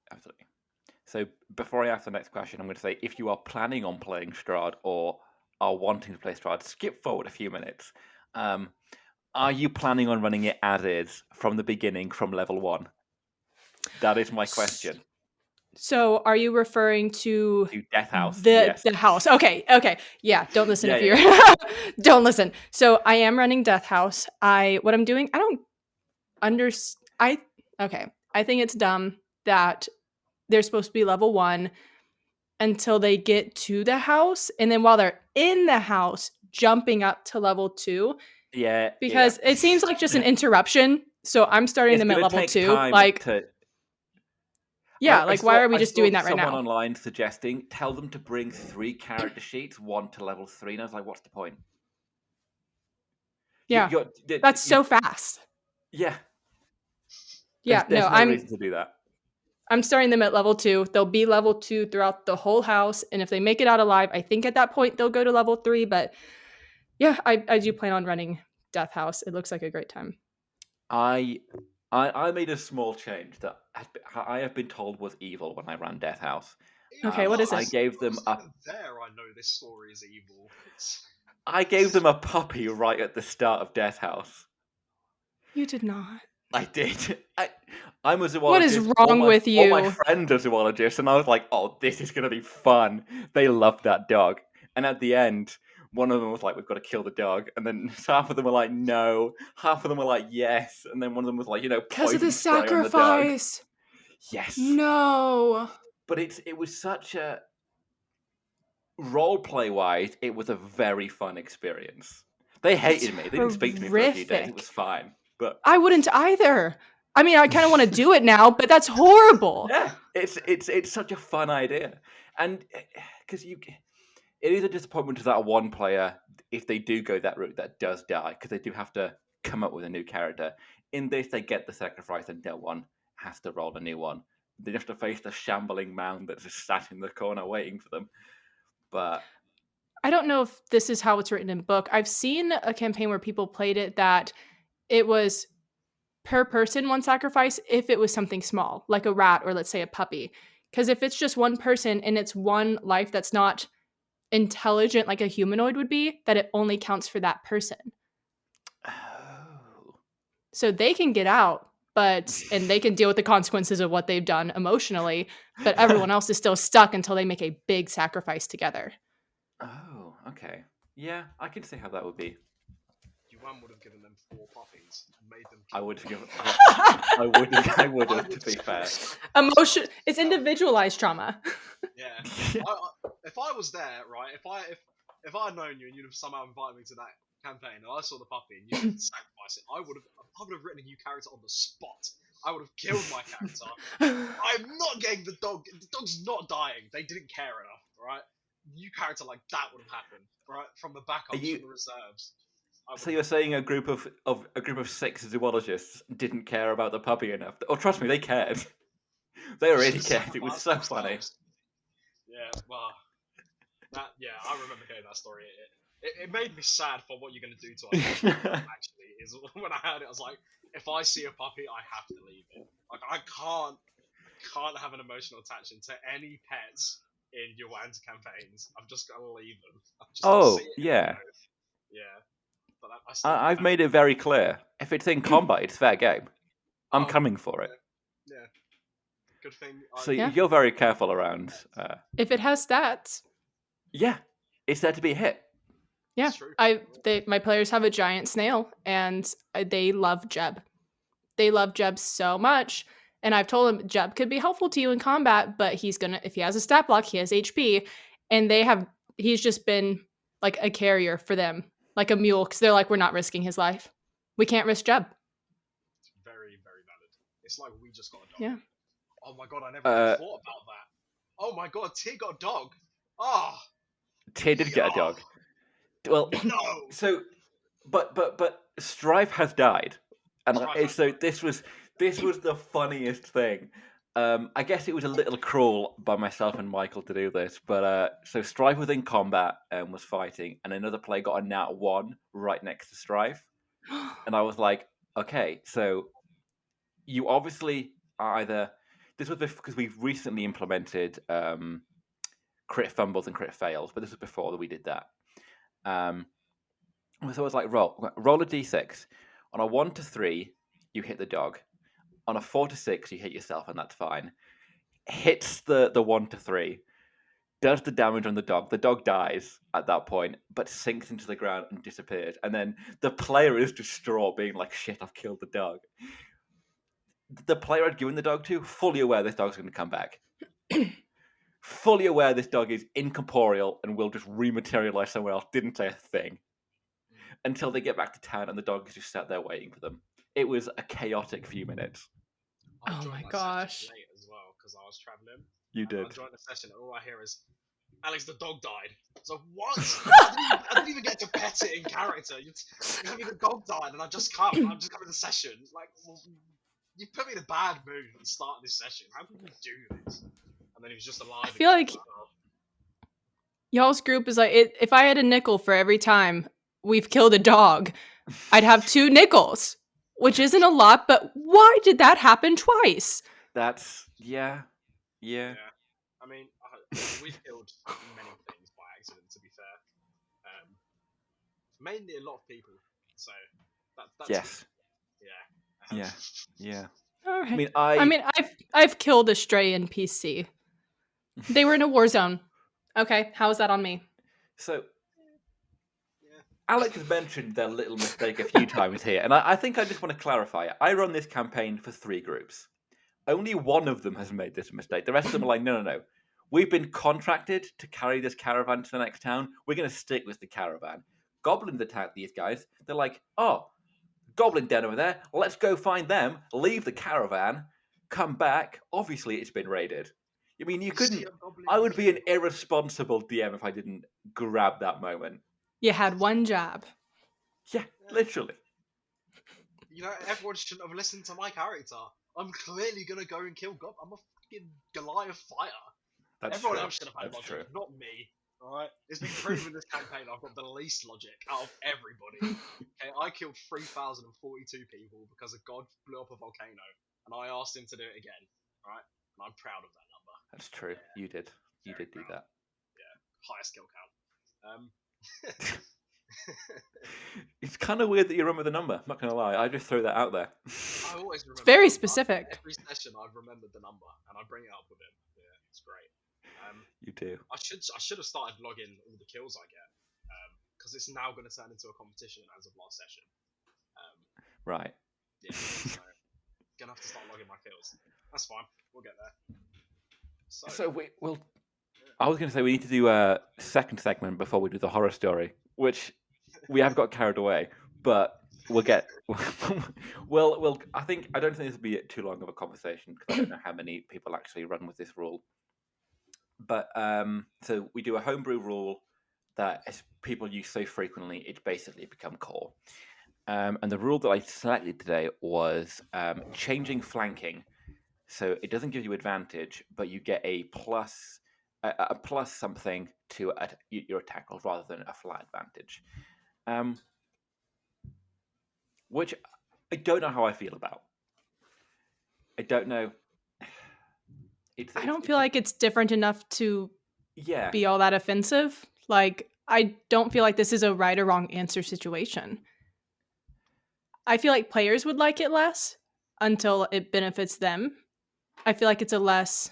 So before I ask the next question, I'm going to say if you are planning on playing Strahd or are wanting to play Strahd, skip forward a few minutes. Are you planning on running it as is from the beginning, from level 1? That is my question. So are you referring to Death House? the Yes. house? Okay. Yeah. Don't listen if you're don't listen. So I am running Death House. What I'm doing, I don't understand. I think it's dumb that they're supposed to be level 1 until they get to the house, and then while they're in the house, jumping up to level 2. Yeah. Because it seems like just an interruption. So I'm starting them at level 2. Why are we just doing that right now? Someone online suggesting tell them to bring 3 character sheets, 1 to level 3. And I was like, what's the point? Yeah, that's so fast. Yeah. Yeah, there's no reason to do that. I'm starting them at level 2. They'll be level 2 throughout the whole house, and if they make it out alive, I think at that point they'll go to level 3. But yeah, I do plan on running Death House. It looks like a great time. I made a small change that I have been told was evil when I ran Death House. Okay, what is it? I gave them a. There, I know this story is evil. I gave them a puppy right at the start of Death House. You did not. I did. I'm a zoologist. What is wrong with you? All my friends are zoologists, and I was like, "Oh, this is gonna be fun." They loved that dog, and at the end, one of them was like, "We've got to kill the dog," and then half of them were like, "No," half of them were like, "Yes," and then one of them was like, because of the sacrifice. The yes. No. But it was such a roleplay wise, it was a very fun experience. They hated me. They didn't speak to me for a few days. It was fine, but I wouldn't either. I mean, I kind of want to do it now, but that's horrible. Yeah, it's such a fun idea, and because it is a disappointment to that one player if they do go that route that does die, because they do have to come up with a new character. In this, they get the sacrifice, and no one has to roll a new one. They have to face the shambling mound that's just sat in the corner waiting for them. But I don't know if this is how it's written in book. I've seen a campaign where people played it that it was per person one sacrifice if it was something small, like a rat or let's say a puppy. Because if it's just one person and it's one life that's not intelligent like a humanoid would be, that it only counts for that person. Oh. So they can get out, and they can deal with the consequences of what they've done emotionally, but everyone else is still stuck until they make a big sacrifice together. Oh, okay. Yeah, I can see how that would be. Yuan would have given them 4 puppies and made them. I kill would them. give. I would have. To be fair. Emotion. It's individualized trauma. Yeah. If I was there, right? If I had known you and you'd have somehow invited me to that campaign and I saw the puppy and you had to sacrifice it, I would have written a new character on the spot. I would have killed my character. I'm not getting the dog. The dog's not dying. They didn't care enough, right? New character like that would have happened, right? From the backups, from the reserves. So you're saying a group of 6 zoologists didn't care about the puppy enough? Oh, trust me, they cared. They really cared. It was so funny. Yeah, well, I remember hearing that story. It made me sad for what you're going to do to us. Actually, is when I heard it, I was like, if I see a puppy, I have to leave it. Like I can't have an emotional attachment to any pets in Yuan's campaigns. I'm just gonna leave them. Oh, yeah. Yeah. But I've made it very clear. If it's in combat, it's fair game. I'm coming for it. Yeah. Good thing. So you're very careful around. If it has stats. Yeah, it's there to be a hit. Yeah, my players have a giant snail, and they love Jeb. They love Jeb so much, and I've told him Jeb could be helpful to you in combat, but if he has a stat block, he has HP, and he's just been like a carrier for them, like a mule, because they're like, we're not risking his life. We can't risk Jeb. It's very, very valid. It's like we just got a dog. Yeah. Oh my god, I never really thought about that. Oh my god, T got a dog. Oh. T did get a dog. Well, no. So, but Strife has died, and so this was the funniest thing. I guess it was a little cruel by myself and Michael to do this, but so Strife was in combat and was fighting, and another player got a nat 1 right next to Strife, and I was like, okay, so you obviously are either. This was because we've recently implemented crit fumbles and crit fails, but this was before that we did that. So I was like, roll a d6. On a 1 to 3, you hit the dog. On a 4 to 6, you hit yourself, and that's fine. Hits the 1 to 3, does the damage on the dog. The dog dies at that point, but sinks into the ground and disappears. And then the player is distraught, being like, shit, I've killed the dog. The player I'd given the dog to, fully aware this dog's going to come back. Fully aware this dog is incorporeal and will just rematerialize somewhere else, didn't say a thing. Until they get back to town and the dog is just sat there waiting for them. It was a chaotic few minutes. Oh my gosh. Late as well, because I was traveling. You did. I joined the session and all I hear is, Alex, the dog died. So what? I didn't even get to pet it in character. You tell me the dog died and I'm just coming to the session. Like, well, you put me in a bad mood at the start of this session. How could you do this? And then he was just alive. I feel like y'all's group is like, if I had a nickel for every time we've killed a dog, I'd have 2 nickels, which isn't a lot, but why did that happen twice? That's, yeah. I mean, we've killed many things by accident, to be fair. Mainly a lot of people, so that's yes. Good. Yeah. All right. I mean, I've killed a stray NPC. They were in a war zone. Okay, how is that on me? So, Alex has mentioned their little mistake a few times here, and I think I just want to clarify it. I run this campaign for 3 groups. Only one of them has made this mistake. The rest of them are like, no. We've been contracted to carry this caravan to the next town. We're going to stick with the caravan. Goblins attack these guys. They're like, oh, goblin den over there. Let's go find them, leave the caravan, come back. Obviously, it's been raided. I mean, you couldn't... I would be an irresponsible DM if I didn't grab that moment. You had one job. Yeah, literally. You know, everyone shouldn't have listened to my character. I'm clearly going to go and kill I'm a fucking Goliath fighter. Everyone else should have had logic, not me. Alright? It's been proven this campaign I've got the least logic out of everybody. Okay, I killed 3,042 people because a god blew up a volcano, and I asked him to do it again. Alright? And I'm proud of that number. That's true. You did. You Very did do proud. that. Highest kill count. It's kind of weird that you remember the number. I'm not gonna lie. I just throw that out there. I always remember. Very the number. specific. Every session I've remembered the number, and I bring it up with him. Yeah, it's great. You do. I should have started logging all the kills I get, because it's now going to turn into a competition as of last session. Right. Yeah, so gonna have to start logging my kills. That's fine. We'll get there. So we'll. I was going to say we need to do a second segment before we do the horror story, which we have got carried away, but we'll get. We'll. I don't think this will be too long of a conversation because I don't know how many people actually run with this rule. But so we do a homebrew rule that as people use so frequently, it's basically become core. And the rule that I selected today was changing flanking. So it doesn't give you advantage, but you get a plus something to your attack roll rather than a flat advantage. Which I don't know how I feel about. I don't know. I don't feel like it's different enough to Yeah. be all that offensive. Like, I don't feel like this is a right or wrong answer situation. I feel like players would like it less until it benefits them. I feel like it's a less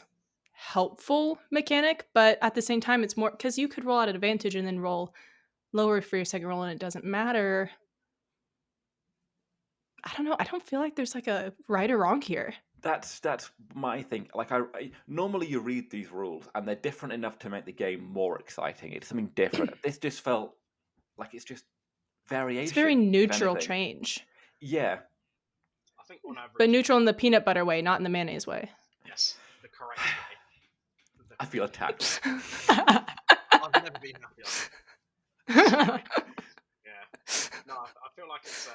helpful mechanic, but at the same time, it's more because you could roll out an advantage and then roll lower for your second roll and it doesn't matter. I don't know. I don't feel like there's like a right or wrong here. That's my thing. Like I normally you read these rules and they're different enough to make the game more exciting. It's something different. This just felt like it's just variation. It's very neutral change. Yeah. I think on average. But neutral in the peanut butter way, not in the mayonnaise way. Yes, the correct way. I feel attacked. I've never been happier. Yeah. No, I feel like it's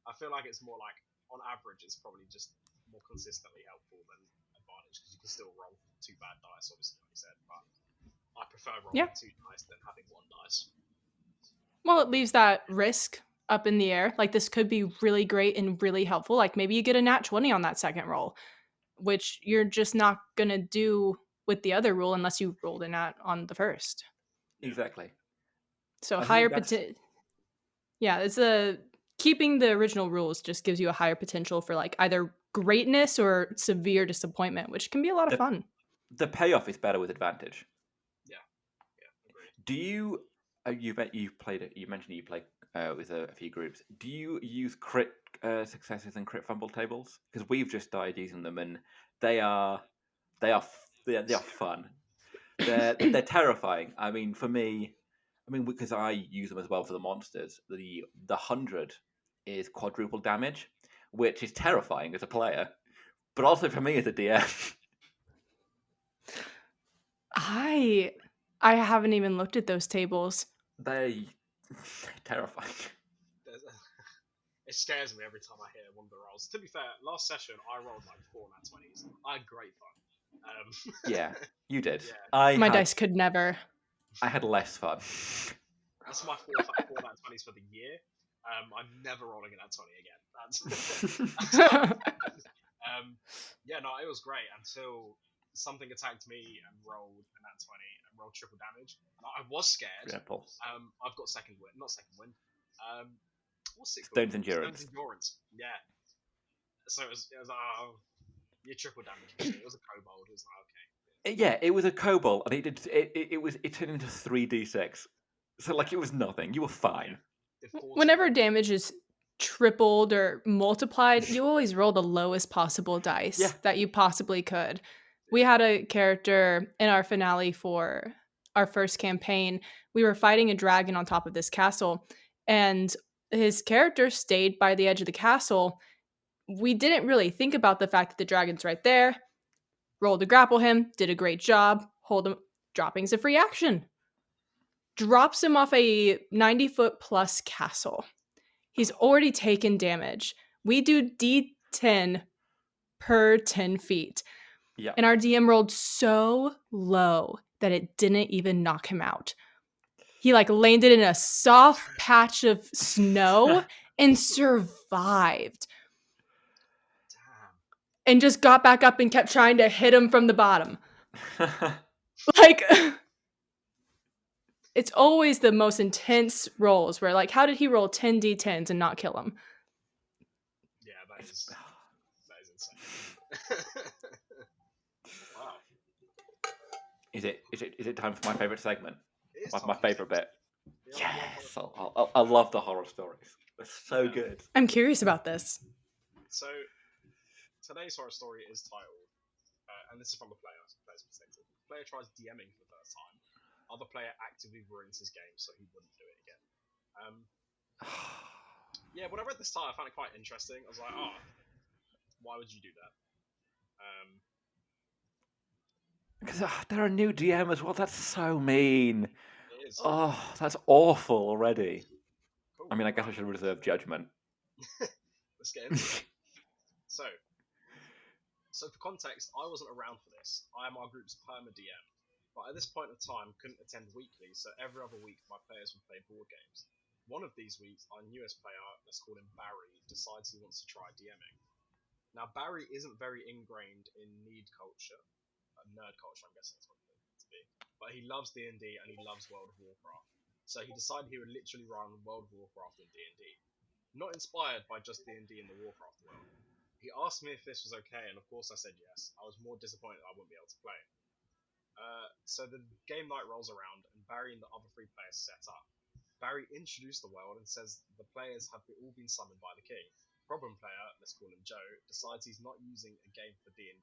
I feel like it's more like on average it's probably just more consistently helpful than advantage because you can still roll 2 bad dice, obviously, like you said. But I prefer rolling 2 dice than having 1 dice. Well, it leaves that risk up in the air. Like this could be really great and really helpful. Like maybe you get a nat 20 on that second roll, which you're just not gonna do with the other rule unless you rolled a nat on the first. Exactly. So higher potential. Yeah, it's keeping the original rules just gives you a higher potential for like either greatness or severe disappointment, which can be a lot of fun. The payoff is better with advantage. Yeah, agreed. Do you? You've played it. You mentioned you play with a few groups. Do you use crit successes and crit fumble tables? Because we've just started using them, and they are fun. They're terrifying. I mean, for me, because I use them as well for the monsters. The 100 is quadruple damage, which is terrifying as a player, but also for me as a DM. I haven't even looked at those tables. They're terrifying. It scares me every time I hear one of the rolls. To be fair, last session I rolled like 4 nat 20s. I had great fun. Yeah, you did. Yeah. My dice could never. I had less fun. That's my 4 nat 20s for the year. I'm never rolling a nat 20 again. Yeah, no, it was great until something attacked me and rolled a nat 20 and rolled triple damage. And I was scared. I've got not second wind. What's it called? Stone's Endurance. Stone's Endurance. Yeah. So it was like, oh, you triple damage. It was a kobold. It was like, okay. Yeah, it was a kobold, and it turned into 3d6. So like it was nothing. You were fine. Whenever damage is tripled or multiplied, you always roll the lowest possible dice that you possibly could. We had a character in our finale for our first campaign. We were fighting a dragon on top of this castle, and his character stayed by the edge of the castle. We didn't really think about the fact that the dragon's right there. Rolled to grapple him, did a great job. Hold him. Dropping's a free action. Drops him off a 90-foot plus castle. He's already taken damage. We do D10 per 10 feet. Yeah. And our DM rolled so low that it didn't even knock him out. He like landed in a soft patch of snow and survived. Damn. And just got back up and kept trying to hit him from the bottom. Like, it's always the most intense rolls where like, how did he roll 10 d10s and not kill him? Yeah, that is insane. Wow. Is it time for my favorite segment? It is My time. favorite bit. Yeah, Yes, I love the horror stories. They're so Yeah. good. I'm curious about this. So today's horror story is titled, and this is from the player's perspective. The player tries DMing for the first time. Other player actively ruins his game, so he wouldn't do it again. Yeah, when I read this title, I found it quite interesting. I was like, oh, why would you do that? Because they're a new DM as well. That's so mean. It is. Oh, that's awful already. Cool. I mean, I guess I should reserve judgment. Let's get into it. So for context, I wasn't around for this. I am our group's perma DM, but at this point of time, couldn't attend weekly, so every other week my players would play board games. One of these weeks, our newest player, let's call him Barry, decides he wants to try DMing. Now, Barry isn't very ingrained in nerd culture, I'm guessing that's what it meant to be, but he loves D&D and he loves World of Warcraft. So he decided he would literally run World of Warcraft in D&D. Not inspired by just D&D in the Warcraft world. He asked me if this was okay, and of course I said yes. I was more disappointed I wouldn't be able to play. So the game night rolls around, and Barry and the other 3 players set up. Barry introduced the world and says the players have all been summoned by the king. Problem player, let's call him Joe, decides he's not using a game for D&D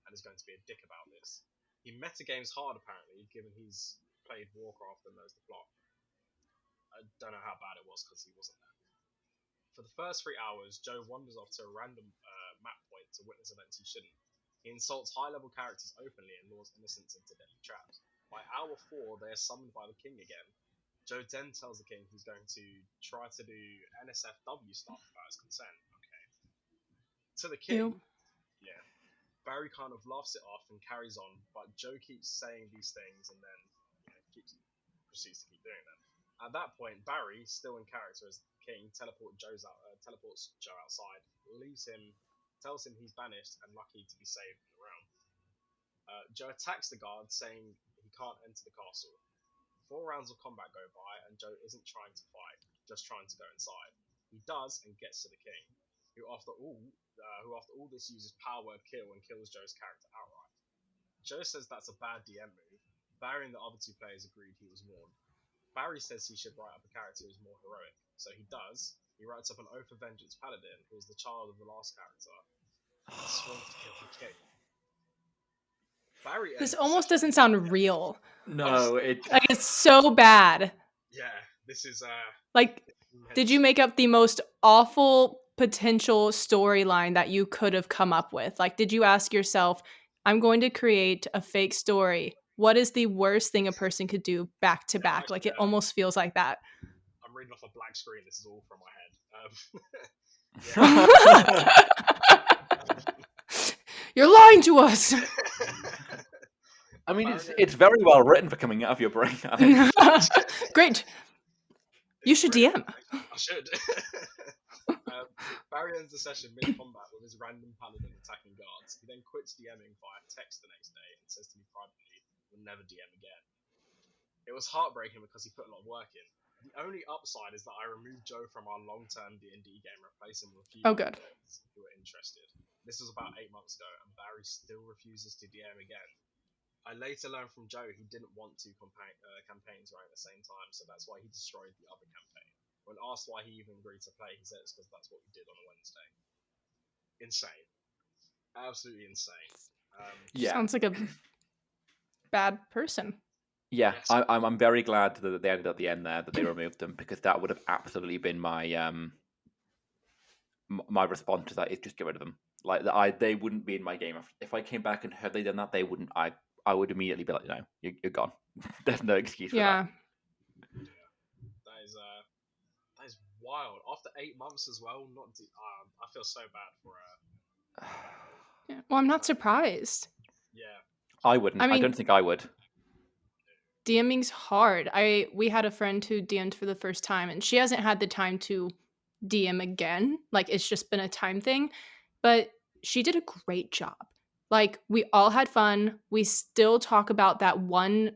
and is going to be a dick about this. He metagames hard apparently, given he's played Warcraft and knows the plot. I don't know how bad it was because he wasn't there. For the first 3 hours, Joe wanders off to a random map point to witness events he shouldn't. He insults high-level characters openly and lures innocents into deadly traps. By hour 4, they are summoned by the king again. Joe then tells the king he's going to try to do NSFW stuff without his consent. Okay. To the king, yeah, Barry kind of laughs it off and carries on, but Joe keeps saying these things and then proceeds to keep doing them. At that point, Barry, still in character as king, teleports Joe outside, leaves him, tells him he's banished and lucky to be saved from the realm. Joe attacks the guard, saying he can't enter the castle. 4 rounds of combat go by, and Joe isn't trying to fight, just trying to go inside. He does, and gets to the king, who after all this uses power word kill and kills Joe's character outright. Joe says that's a bad DM move. Barry and the other 2 players agreed he was warned. Barry says he should write up a character who's more heroic, so he does. He writes up an Oath of Vengeance paladin, who is the child of the last character, and sworn to kill the king. Barry. This almost doesn't sound real. No, like it's so bad. Yeah, this is like. Did you make up the most awful potential storyline that you could have come up with? Like, did you ask yourself, I'm going to create a fake story. What is the worst thing a person could do back to back? Like, it almost feels like that. I'm reading off a blank screen. This is all from my head. You're lying to us. I mean, it's very well written for coming out of your brain. Great. You should DM. I should. Barry ends the session mid-combat with his random paladin attacking guards. He then quits DMing via text the next day and says to me privately, "We'll never DM again." It was heartbreaking because he put a lot of work in. The only upside is that I removed Joe from our long-term D&D game, replacing him with a few good. who were interested. This was about 8 months ago, and Barry still refuses to DM again. I later learned from Joe he didn't want 2 campaigns running at the same time, so that's why he destroyed the other campaign. When asked why he even agreed to play, he said it's because that's what we did on a Wednesday. Insane. Absolutely insane. Sounds like a bad person. Yeah, yes. I'm very glad that they ended at the end there, that they removed them, because that would have absolutely been my my response to that, is just get rid of them. Like, they wouldn't be in my game. If I came back and had they done that, they wouldn't. I would immediately be like, no, you're gone. There's no excuse for that. Yeah, that is wild. After 8 months as well, I feel so bad for yeah, well, I'm not surprised. Yeah. I wouldn't. I don't think I would. DMing's hard. We had a friend who DM'd for the first time, and she hasn't had the time to DM again. Like, it's just been a time thing, but she did a great job. Like, we all had fun. We still talk about that one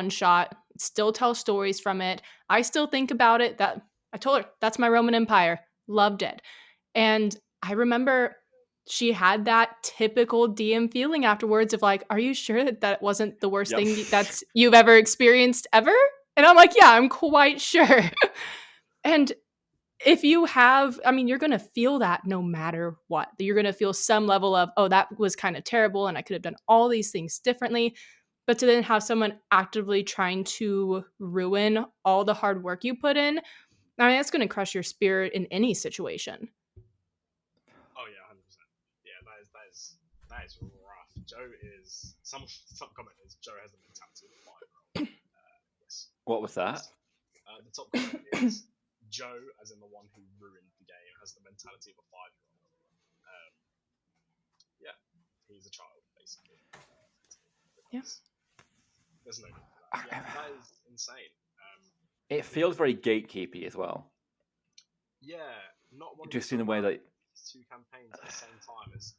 shot, still tell stories from it. I still think about it. That I told her that's my Roman Empire. Loved it. And I remember she had that typical DM feeling afterwards of like, are you sure that that wasn't the worst Yep. thing that's you've ever experienced ever? And I'm like, yeah, I'm quite sure. And if you have, I mean, you're going to feel that no matter what. You're going to feel some level of, oh, that was kind of terrible and I could have done all these things differently. But to then have someone actively trying to ruin all the hard work you put in, I mean, that's going to crush your spirit in any situation. Oh yeah, 100%. Yeah, that is rough. Joe is some comment is Joe has the mentality of a 5-year-old. Yes. What was that? The top comment is Joe, as in the one who ruined the game, has the mentality of a 5-year-old. Yeah, he's a child basically. Yes. There's no need for that. Yeah, that is insane. It feels very gatekeepy as well. Yeah, not one. Just in the way that 2 campaigns at the same time is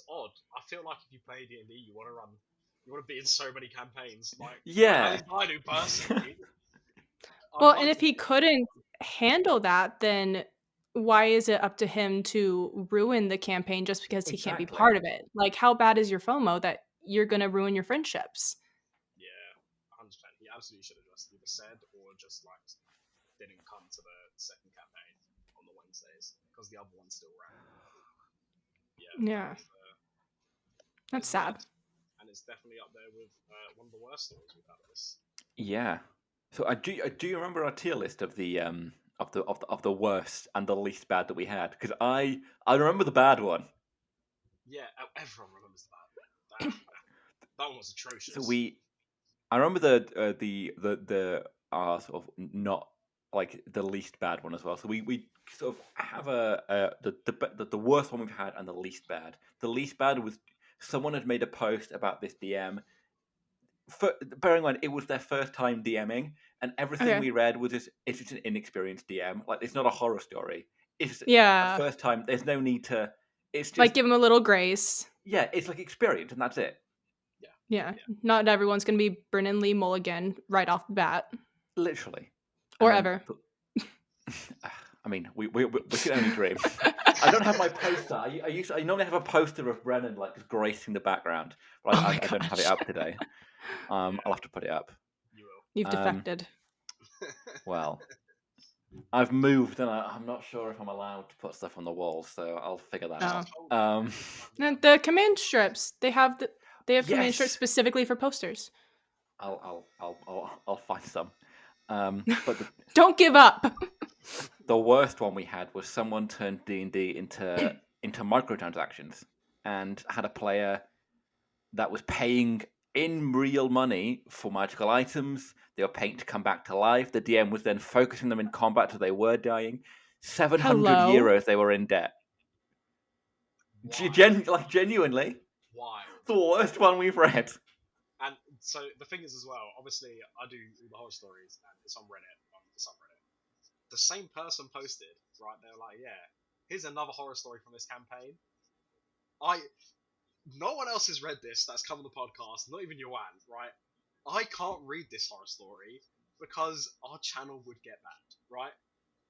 odd. I feel like if you play D&D, you want to be in so many campaigns. Like, yeah. I do personally. Well, and if he couldn't handle that, then why is it up to him to ruin the campaign just because he can't be Exactly. part of it? Like, how bad is your FOMO that you're going to ruin your friendships? Yeah, 100%. He absolutely should have just either said or just like didn't come to the second campaign on the Wednesdays because the other one still ran. Yeah. That's sad. And it's definitely up there with one of the worst stories we've had of this. Yeah. So I do remember our tier list of the of the worst and the least bad that we had, because I remember the bad one. Yeah, everyone remembers the bad one. That one was atrocious. So I remember the sort of not like the least bad one as well. So we sort of have the worst one we've had and the least bad. The least bad was someone had made a post about this DM. Bearing in mind, it was their first time DMing, and everything we read was it's just an inexperienced DM. Like, it's not a horror story. It's the first time. There's no need to. It's just like, give them a little grace. Yeah, it's like experience, and that's it. Yeah. Not everyone's going to be Brennan Lee Mulligan right off the bat. Literally. Or ever. I mean, we can only dream. I don't have my poster. I normally have a poster of Brennan like gracing the background, but I don't have it up today. I'll have to put it up. You will. You've defected. Well, I've moved, and I'm not sure if I'm allowed to put stuff on the walls, so I'll figure that out. And the command strips, they have Yes. command strips specifically for posters. I'll find some. But Don't give up. The worst one we had was someone turned D&D into microtransactions and had a player that was paying in real money for magical items. They were paying to come back to life. The DM was then focusing them in combat till they were dying. 700 euros they were in debt. Genuinely. Wild. The worst one we've read. And so the thing is as well, obviously I do all the horror stories and it's on Reddit, on the subreddit. The same person posted, right? They're like, yeah, here's another horror story from this campaign. No one else has read this that's come on the podcast, not even Iwan, right? I can't read this horror story because our channel would get banned, right?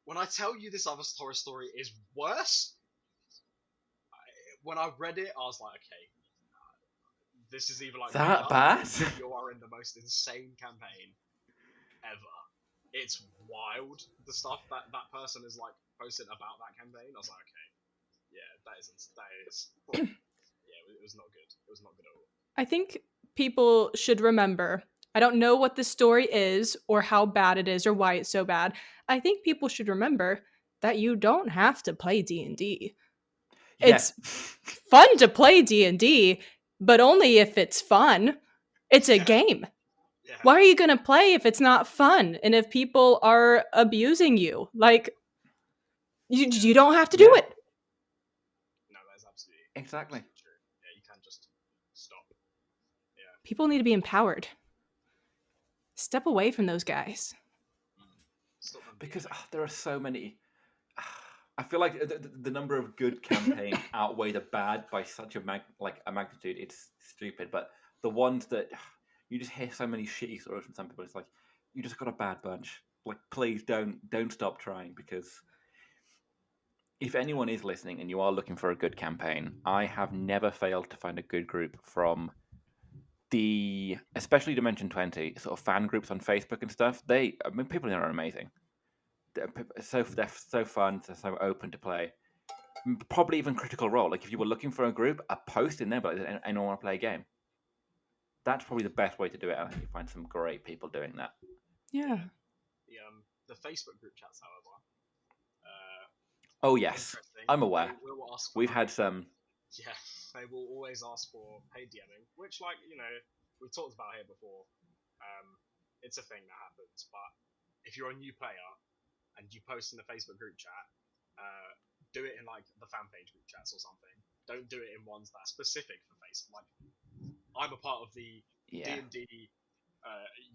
When I tell you this other horror story is worse, when I read it, I was like, okay, this is either like that bad? You are in the most insane campaign ever. It's wild, the stuff that person is like posted about that campaign. I was like, okay, yeah, that is yeah, it was not good. It was not good at all. I think people should remember, I don't know what the story is or how bad it is or why it's so bad. I think people should remember that you don't have to play D&D. It's fun to play D&D, but only if it's fun. It's a game. Yeah. Why are you going to play if it's not fun? And if people are abusing you, like, you don't have to do it. No, that's absolutely exactly true. Yeah, you can't just stop. Yeah. People need to be empowered. Step away from those guys. Stop them Because DMing. there are so many. I feel like the number of good campaigns outweigh the bad by such a magnitude. It's stupid, but the ones that you just hear so many shitty stories from some people, it's like you just got a bad bunch. Like, please don't stop trying, because if anyone is listening and you are looking for a good campaign, I have never failed to find a good group from especially Dimension 20 sort of fan groups on Facebook and stuff. I mean, people in there are amazing. They're so fun, they're so open to play. Probably even Critical Role. Like, if you were looking for a group, a post in there, but anyone want to play a game? That's probably the best way to do it. I think you find some great people doing that. Yeah. The Facebook group chats, however. Oh yes, interesting. I'm aware. They will ask for We've had some. Yeah, they will always ask for paid DMing, which, like, we've talked about here before. It's a thing that happens, but if you're a new player and you post in the Facebook group chat, do it in like the fan page group chats or something. Don't do it in ones that are specific for Facebook. Like, I'm a part of the D&D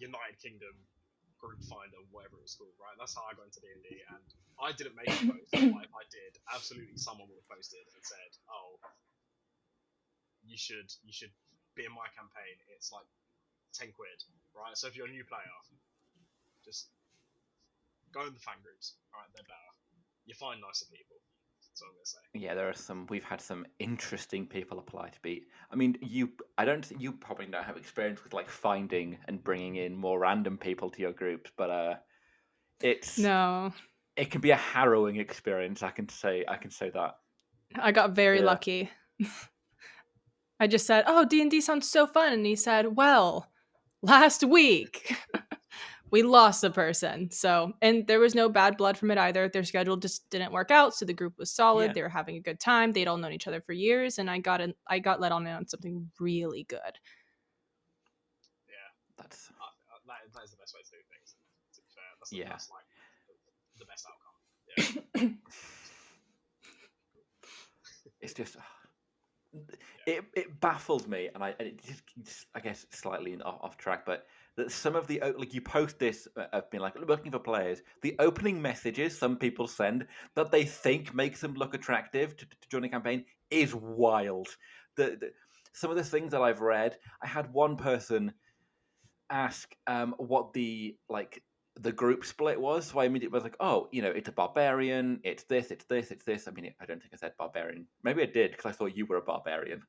United Kingdom group finder, whatever it was called, right? That's how I got into D&D, and I didn't make a post, but if I did, absolutely someone would have posted and said, "Oh, you should be in my campaign. It's like 10 quid, right?" So if you're a new player, just go in the fan groups, right? They're better. You find nicer people. That's what I'm gonna say. Yeah, we've had some interesting people apply to be. I mean, I don't think you probably don't have experience with like finding and bringing in more random people to your groups, but it can be a harrowing experience. I can say that. I got very lucky. I just said, "Oh, D&D sounds so fun," and he said, "Well, last week we lost a person." So, and there was no bad blood from it either. Their schedule just didn't work out, so the group was solid. Yeah. They were having a good time. They'd all known each other for years, and I got let on something really good. Yeah, that is the best way to do things. To be fair, that's like the best outcome. Yeah. It's just. It baffles me, and it just I guess slightly off track, but that some of the like you post this of being like looking for players, the opening messages some people send that they think makes them look attractive to join a campaign is wild. Some of the things that I've read, I had one person ask what the group split was, so I immediately was like, "Oh, it's a barbarian, it's this, it's this, it's this." I mean, I don't think I said barbarian. Maybe I did, because I thought you were a barbarian.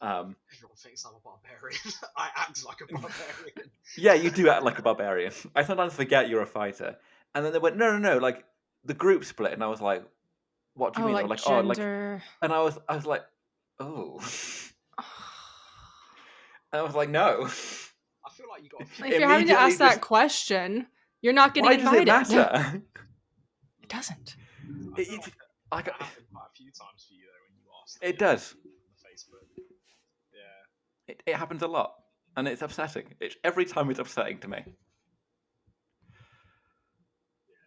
Everyone thinks I'm a barbarian. I act like a barbarian. Yeah, you do act like a barbarian. I sometimes forget you're a fighter. And then they went, no, like, the group split, and I was like, "What do you mean?" They were like, gender. and I was like, "Oh." And I was like, "No." I feel like you got. If you're having to ask that question, you're not getting invited. Why does it matter? It doesn't. That happened quite a few times for you though when you asked. It does. On Facebook. Yeah. It happens a lot, and it's upsetting. Every time it's upsetting to me. Yeah,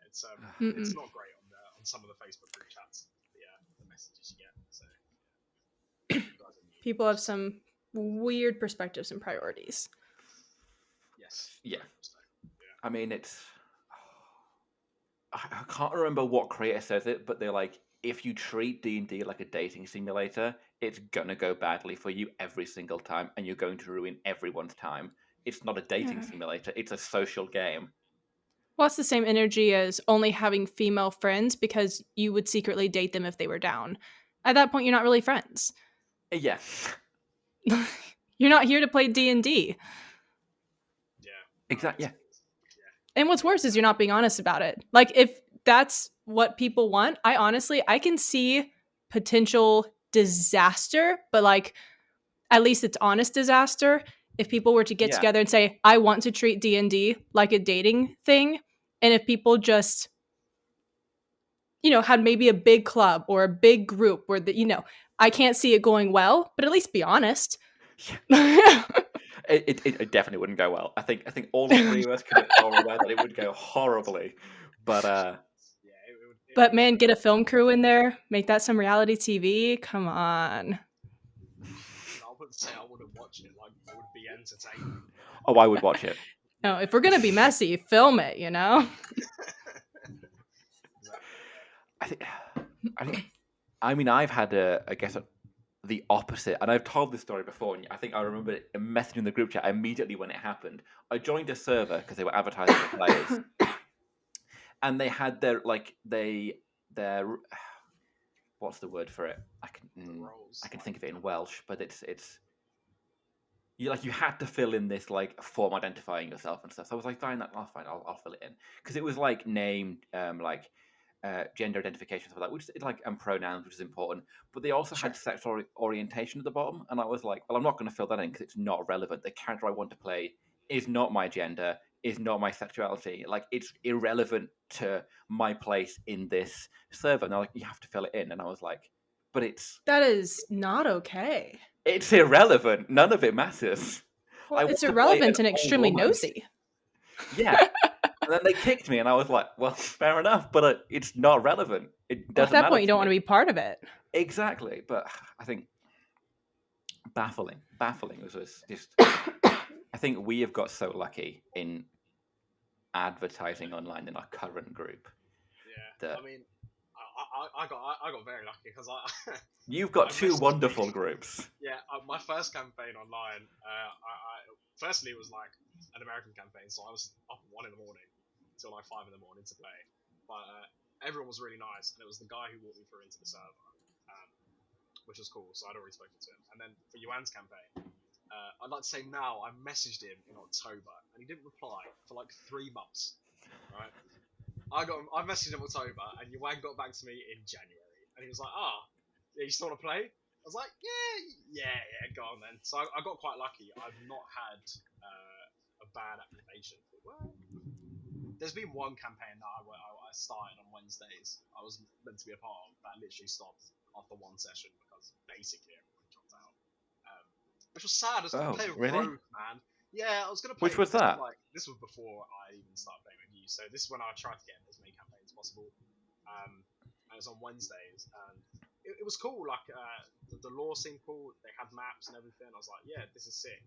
it's not great on some of the Facebook group chats. The messages you get. So people have some weird perspectives and priorities. Yes. Yeah. I mean, I can't remember what creator says it, but they're like, if you treat D&D like a dating simulator, it's gonna go badly for you every single time, and you're going to ruin everyone's time. It's not a dating simulator; it's a social game. Well, it's the same energy as only having female friends because you would secretly date them if they were down. At that point, you're not really friends. Yeah. You're not here to play D&D. Yeah. Exactly. Yeah. And what's worse is you're not being honest about it. Like, if that's what people want, I can see potential disaster, but like, at least it's honest disaster. If people were to get together and say, "I want to treat D&D like a dating thing," and if people just, had maybe a big club or a big group where I can't see it going well, but at least be honest. It definitely wouldn't go well. I think all three of us could are aware that it would go horribly, but but man, get a film crew in there, make that some reality TV. Come on. I wouldn't say I wouldn't watch it. Like, it would be entertaining. Oh, I would watch it. No, if we're gonna be messy, film it. You know. Exactly. I mean, I've had I guess the opposite, and I've told this story before. And I think I remember messaging the group chat immediately when it happened. I joined a server because they were advertising for players, and they had their what's the word for it? I can think of it in Welsh, but it's you had to fill in this like form identifying yourself and stuff. So I was like, fine, I'll fill it in because it was like name, gender identification stuff like that, which is like and pronouns, which is important. But they also had sexual orientation at the bottom, and I was like, well, I'm not going to fill that in because it's not relevant. The character I want to play is not my gender, is not my sexuality. Like it's irrelevant to my place in this server. And they're like, you have to fill it in, and I was like, but that is not okay. It's irrelevant. None of it matters. Well, it's irrelevant and extremely nosy. Yeah. And then they kicked me, and I was like, well, fair enough, but it's not relevant. It doesn't at that matter point, you don't want to be part of it. Exactly. But I think baffling. It was just... I think we have got so lucky in advertising online in our current group. Yeah. I mean, I got very lucky because You've got two wonderful groups. Yeah, my first campaign online, firstly it was like an American campaign, so I was up at 1 in the morning till like 5 in the morning to play. But everyone was really nice, and it was the guy who walked me through into the server, which was cool. So I'd already spoken to him. And then for Iwan's campaign, I'd like to say now I messaged him in October, and he didn't reply for like 3 months. Right. I messaged him in October, and Iwan got back to me in January, and he was like, yeah, you still want to play? I was like, yeah, go on then. So I got quite lucky. I've not had a bad application. Well, there's been one campaign that I started on Wednesdays. I was meant to be a part of that literally stopped after 1 session because basically everyone dropped out. Which was sad. I was going to play a rogue, man. Yeah, I was going to play. Which was that? This was before I even started playing with you. So this is when I tried to get as many campaigns as possible. And it was on Wednesdays, and it was cool. Like the lore seemed cool. They had maps and everything. I was like, yeah, this is sick.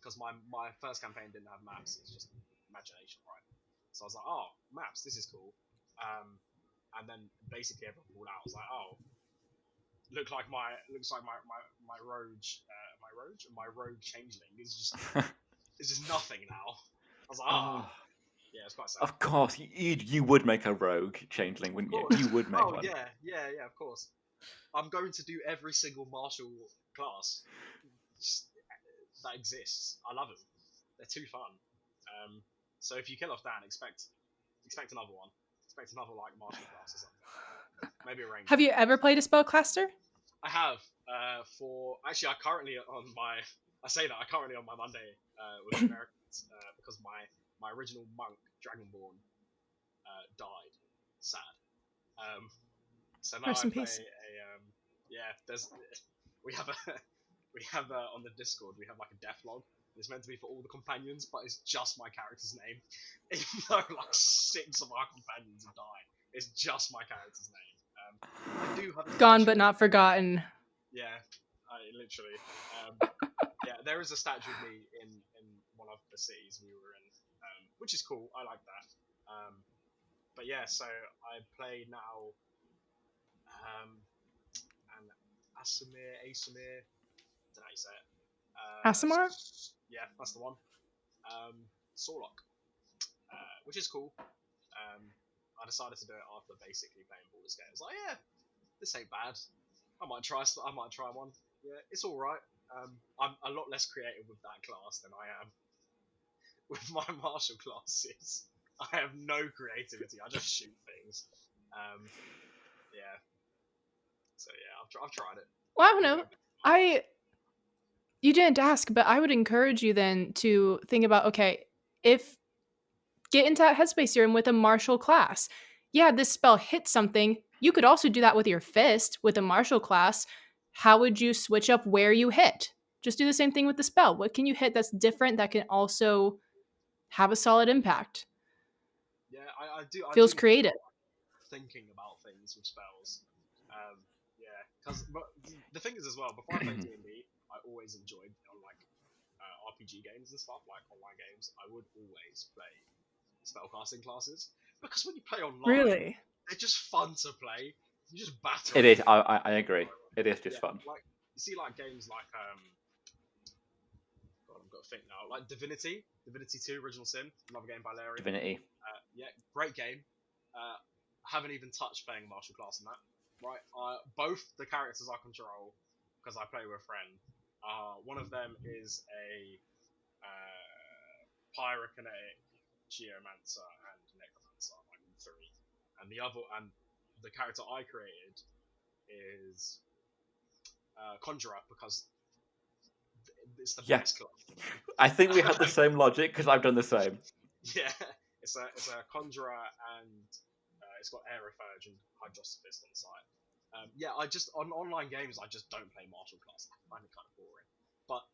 Because my first campaign didn't have maps. It's just imagination, right? So I was like, oh, maps. This is cool. And then basically everyone pulled out. I was like, oh, looks like my rogue changeling is just nothing now. I was like, yeah, it's quite sad. Of course, you would make a rogue changeling, wouldn't you? You would make one. Yeah, of course. I'm going to do every single martial class that exists. I love them. They're too fun. So if you kill off Dan, expect another one. Expect another like martial class or something. Maybe a range. Have you ever played a spellcaster? I have. I currently on my. I say that I currently on my Monday with Americans because my original monk Dragonborn died. Sad. So now Rest I in play peace. we have on the Discord we have like a death log. It's meant to be for all the companions, but it's just my character's name. Even though like 6 of our companions have died, it's just my character's name. I do have gone but not forgotten. Yeah, literally. Yeah, there is a statue of me in one of the cities we were in, which is cool. I like that. But yeah, so I play now. And Asimir, I don't know how you say it. Asimar? Yeah, that's the one. Sorlock, which is cool. I decided to do it after basically playing Baldur's Gate. I was like, yeah, this ain't bad. I might try one. Yeah, it's all right. I'm a lot less creative with that class than I am with my martial classes. I have no creativity. I just shoot things. Yeah. So yeah, I've tried it. Well, I don't know. You didn't ask, but I would encourage you then to think about, okay, if get into that headspace you're in with a martial class. Yeah, this spell hits something. You could also do that with your fist with a martial class. How would you switch up where you hit? Just do the same thing with the spell. What can you hit that's different that can also have a solid impact? Yeah, I do. Feels creative. Thinking about things with spells. But the thing is as well, before I played D&D, I always enjoyed RPG games and stuff, like online games, I would always play spellcasting classes because when you play online, Really? they're just fun to play. You just batter. It is. I agree. It is just Yeah, fun. like you see, like games like God, I've got to think now. Like Divinity 2, Original Sin, another game by Larry. Divinity. Yeah, great game. Haven't even touched playing a martial class in that. Right, both the characters I control, because I play with a friend. One of them is a pyrokinetic geomancer and necromancer, like three, and the character I created is conjurer because it's the Yeah. best class. I think we have the same logic because I've done the same. Yeah, it's a conjurer and it's got aerophage and hydrosophist on the side. Yeah, on online games I just don't play martial class. I find it kind of boring. But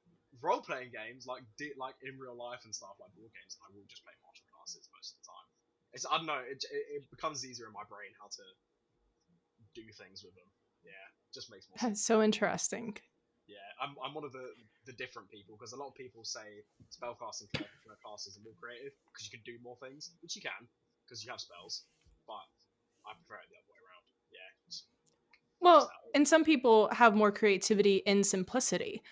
role playing games like in real life and stuff like board games, I will just play martial classes most of the time. I don't know. It becomes easier in my brain how to do things with them. Yeah, just makes more sense. That's so interesting. Yeah, I'm one of the different people because a lot of people say spellcasting classes are more creative because you can do more things, which you can because you have spells. But I prefer it the other way around. Yeah. Well, and some people have more creativity in simplicity.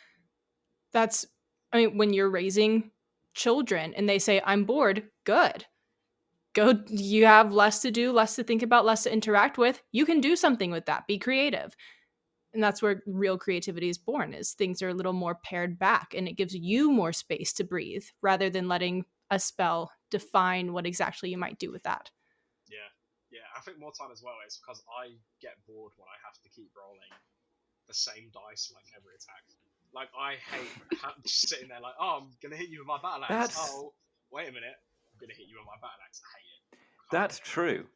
That's, I mean, when you're raising children and they say, I'm bored, good. Go, you have less to do, less to think about, less to interact with. You can do something with that. Be creative. And that's where real creativity is born, is things are a little more pared back and it gives you more space to breathe rather than letting a spell define what exactly you might do with that. Yeah, I think more time as well is because I get bored when I have to keep rolling the same dice like every attack. Like I hate just sitting there like, oh, I'm gonna hit you with my battle axe. Oh, wait a minute, I'm gonna hit you with my battle axe. I hate it. That's true.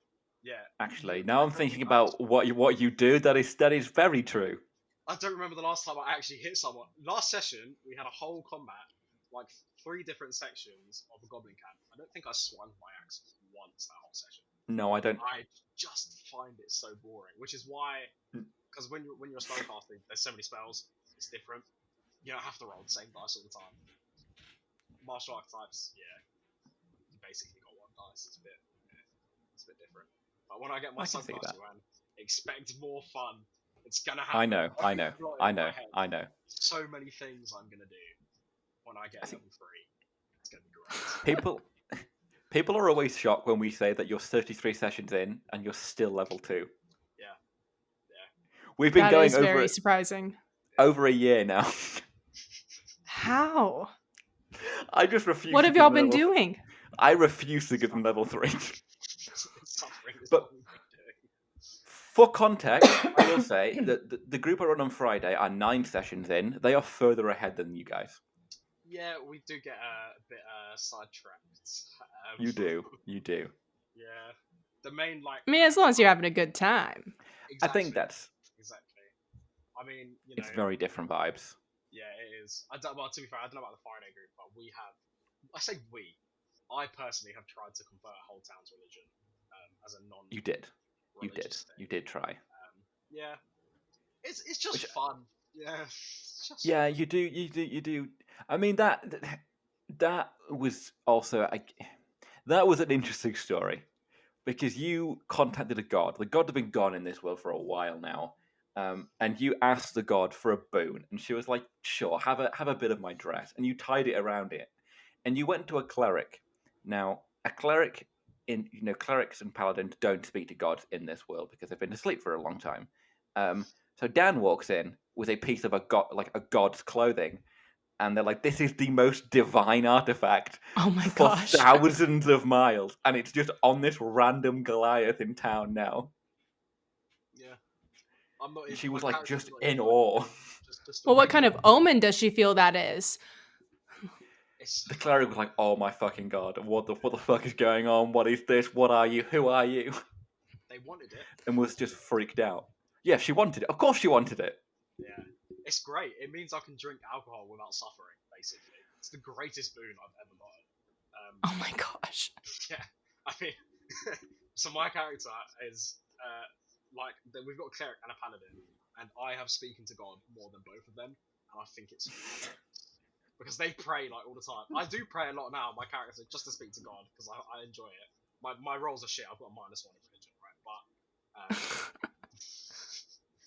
Yeah. Actually, now I'm thinking about what you do. That is very true. I don't remember the last time I actually hit someone. Last session we had a whole combat, like 3 different sections of a goblin camp. I don't think I swung my axe once that whole session. No, I don't. I just find it so boring, which is why, because when you're a spellcaster, there's so many spells, it's different. You don't have to roll the same dice all the time. Martial archetypes, yeah, you basically got one dice. It's a bit different. But when I get my subclass, man, expect more fun. It's gonna happen. I know. So many things I'm gonna do when I get level 3. It's gonna be great. People are always shocked when we say that you're 33 sessions in and you're still level 2. Yeah. We've been going over very surprising. Over a year now. How? I just refuse. What have y'all been doing? I refuse to give them level 3. But for context, I will say that the group I run on Friday are 9 sessions in. They are further ahead than you guys. Yeah, we do get a bit sidetracked. You do. Yeah. The main, like... I mean, as long as you're having a good time. Exactly. I think that's... Exactly. I mean, you know... It's very different vibes. Yeah, it is. Well, to be fair, I don't know about the Friday group, but we have... I say we. I personally have tried to convert a whole town's religion as a non... You did. Thing. You did try. Yeah. It's just fun. Yeah. Yeah, you do. I mean, that was also that was an interesting story because you contacted a god. The god had been gone in this world for a while now, and you asked the god for a boon, and she was like, "Sure, have a bit of my dress," and you tied it around it, and you went to a cleric. Now, a cleric clerics and paladins don't speak to gods in this world because they've been asleep for a long time. So Dan walks in with a piece of a god's clothing, and they're like, "This is the most divine artifact for thousands of miles, and it's just on this random Goliath in town now." Yeah, I'm not. She was like just in awe. Well, what kind of omen does she feel that is? The cleric was like, "Oh my fucking god! What the fuck is going on? What is this? What are you? Who are you?" They wanted it, and was just freaked out. Yeah, she wanted it. Of course, she wanted it. Yeah, it's great. It means I can drink alcohol without suffering. Basically, it's the greatest boon I've ever gotten. Oh my gosh. Yeah, I mean, so my character is we've got a cleric and a paladin, and I have speaking to God more than both of them, and I think it's because they pray like all the time. I do pray a lot now. My character just to speak to God because I enjoy it. My rolls are shit. I've got a -1 in religion, right? But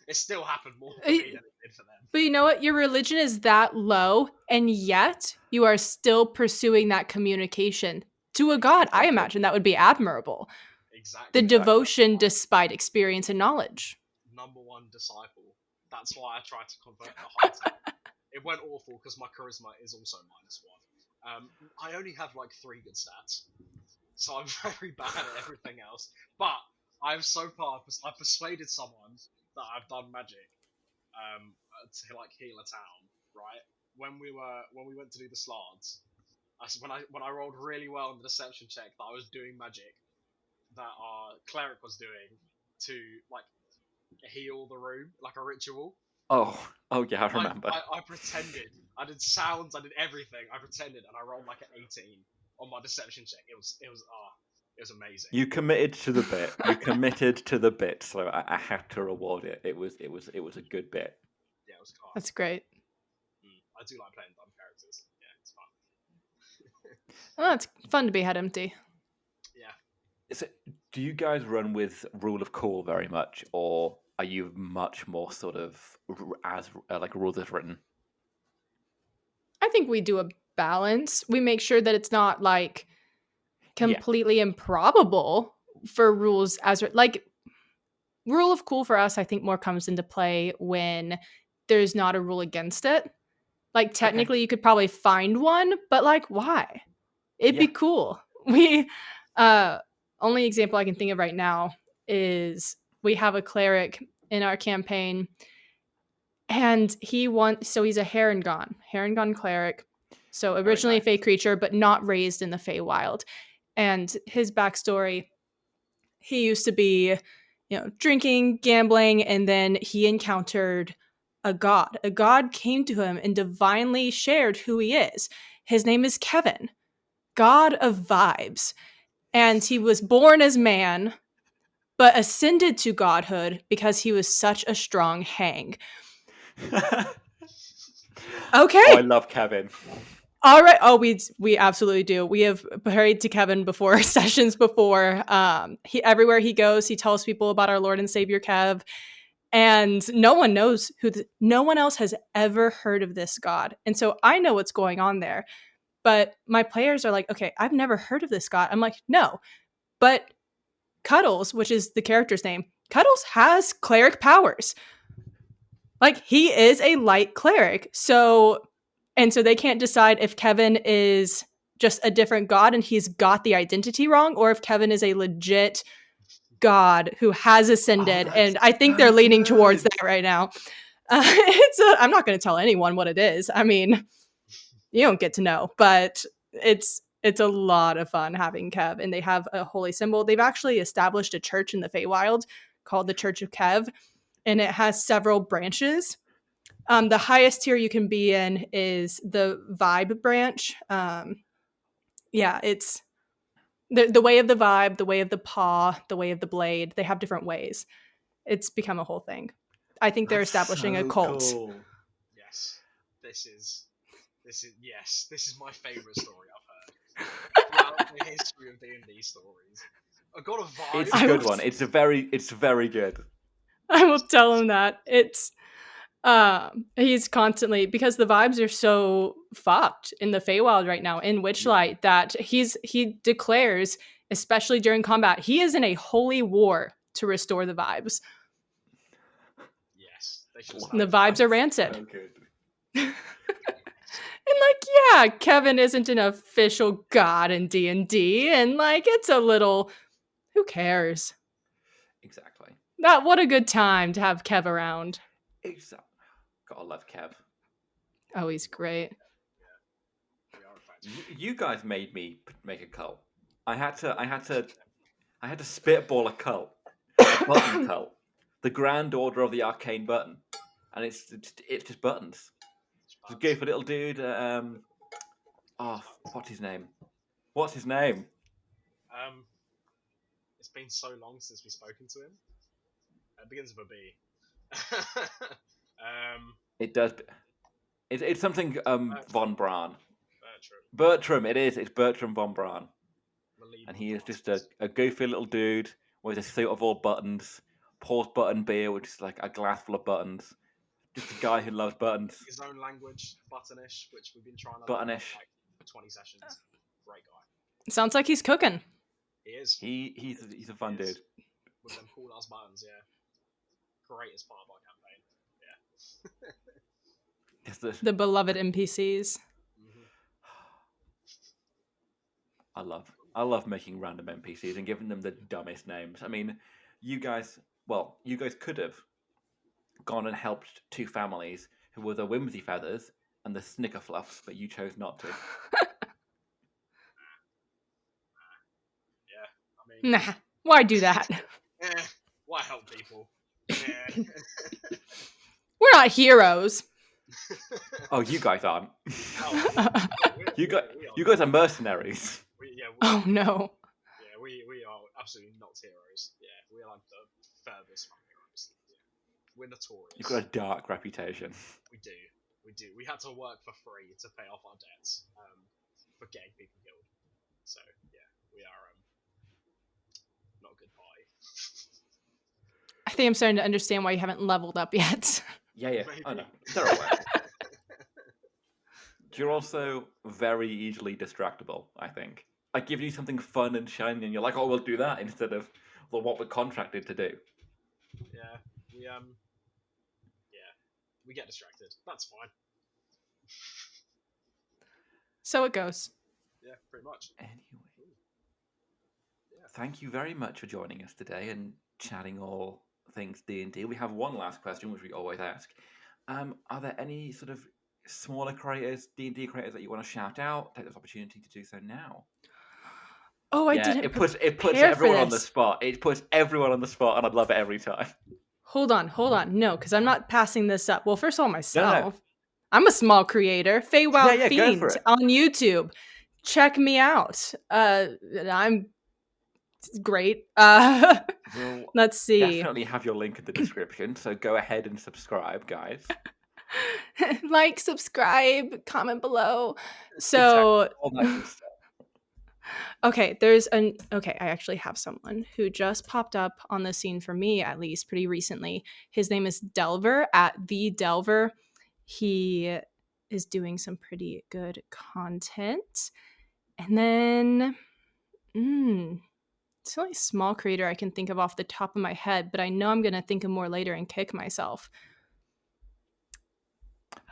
it still happened more for me than it did for them. But you know what? Your religion is that low, and yet you are still pursuing that communication to a god. Exactly. I imagine that would be admirable. Exactly. The devotion despite experience and knowledge. #1 disciple. That's why I tried to convert the whole town. It went awful because my charisma is also -1. I only have like 3 good stats, so I'm very bad at everything else. But I'm so far I've persuaded someone that I've done magic to like heal a town. Right when we went to do the slards, when I rolled really well on the deception check that I was doing magic that our cleric was doing to like heal the room like a ritual. Oh yeah, I remember. I pretended. I did sounds. I did everything. I pretended, and I rolled like an 18 on my deception check. It was amazing. You committed to the bit. You committed to the bit, so I had to reward it. It was a good bit. Yeah, it was class. That's great. I do like playing dumb characters. Yeah, it's fun. Well, it's fun to be head empty. Yeah. So, do you guys run with rule of cool very much, or are you much more sort of as like rules as written? I think we do a balance. We make sure that it's not like completely improbable for rules as like rule of cool for us. I think more comes into play when there's not a rule against it. Like technically you could probably find one, but like why? It'd be cool. We only example I can think of right now is we have a cleric in our campaign, and he's a Heron cleric. So originally a Fey creature, but not raised in the Feywild. And his backstory, he used to be, drinking, gambling, and then he encountered a god. A god came to him and divinely shared who he is. His name is Kevin, god of vibes. And he was born as man, but ascended to godhood because he was such a strong hang. Okay. Oh, I love Kevin. All right. Oh, we absolutely do. We have prayed to Kevin before sessions before. Everywhere he goes, he tells people about our Lord and Savior Kev, and no one knows no one else has ever heard of this god. And so I know what's going on there. But my players are like, okay, I've never heard of this god. I'm like, no. But Cuddles, which is the character's name, Cuddles has cleric powers. Like, he is a light cleric. So they can't decide if Kevin is just a different god and he's got the identity wrong, or if Kevin is a legit god who has ascended. And I think they're leaning towards that right now. I'm not going to tell anyone what it is. I mean, you don't get to know, but it's a lot of fun having Kev, and they have a holy symbol. They've actually established a church in the Feywild called the Church of Kev, and it has several branches. The highest tier you can be in is the vibe branch. It's the way of the vibe, the way of the paw, the way of the blade. They have different ways. It's become a whole thing. I think they're establishing a cult. Cool. Yes, this is my favorite story I've heard throughout the history of D&D stories. I got a vibe. It's a good one. It's very good. I will tell him that. It's he's constantly, because the vibes are so fucked in the Feywild right now in Witchlight, that he declares, especially during combat, he is in a holy war to restore the vibes. Yes, they should. The vibes are rancid. So good. And like, yeah, Kevin isn't an official god in D&D, and like, it's a little, who cares? Exactly. What a good time to have Kev around. Exactly. Gotta love Kev. Oh, he's great. You guys made me make a cult. I had to spitball a cult, a button cult, the Grand Order of the Arcane Button, and it's just buttons. Just a goofy little dude. What's his name? It's been so long since we've spoken to him. It begins with a B. It does. It's something von Braun. Bertram. Bertram, it is. It's Bertram von Braun. Malignant And he is just bastards. a goofy little dude with a suit of all buttons, pours button beer, which is like a glass full of buttons. Just a guy who loves buttons. His own language, buttonish, which we've been trying to learn Buttonish. like for 20 sessions. Great guy. Sounds like he's cooking. He is. He's a fun He is. dude. With them cool ass buttons, yeah. Greatest part of our campaign. Yeah. It's the, The beloved NPCs. Mhm. I love making random NPCs and giving them the dumbest names. I mean, you guys could have gone and helped two families who were the Whimsy Feathers and the Snickerfluffs, but you chose not to. Yeah. I mean, Nah, why do that? why help people? Yeah. We're not heroes. Oh, you guys aren't. Oh, You we guys are mercenaries. Oh no. Yeah, we are absolutely not heroes. Yeah, we are like the furthest from heroes. Yeah. We're notorious. You've got a dark reputation. We do. We had to work for free to pay off our debts for getting people killed. So yeah, we are not a good party. I think I'm starting to understand why you haven't leveled up yet. Yeah. I know. They're aware. You're also very easily distractible, I think. I give you something fun and shiny, and you're like, "Oh, we'll do that," instead of well, what we're contracted to do. Yeah, we get distracted. That's fine. So it goes. Yeah, pretty much. Anyway, Yeah. thank you very much for joining us today and chatting all things D&D. We have one last question, which we always ask. Are there any sort of smaller creators, D&D creators that you want to shout out? Take this opportunity to do so now. Oh, I Yeah, didn't it puts prepare for everyone on the this. spot. It puts everyone on the spot, and I'd love it every time. Hold on. No, because I'm not passing this up. Well, first of all, myself. No. I'm a small creator. Feywild Yeah, go for Fiend it. on YouTube. Check me out. I'm great. We'll Let's see. definitely have your link in the description, so go ahead and subscribe, guys. Like, subscribe, comment below. So Exactly, all that good stuff. okay, I actually have someone who just popped up on the scene for me, at least pretty recently. His name is Delver at the Delver. He is doing some pretty good content. And then it's the only small creator I can think of off the top of my head, but I know I'm gonna think of more later and kick myself.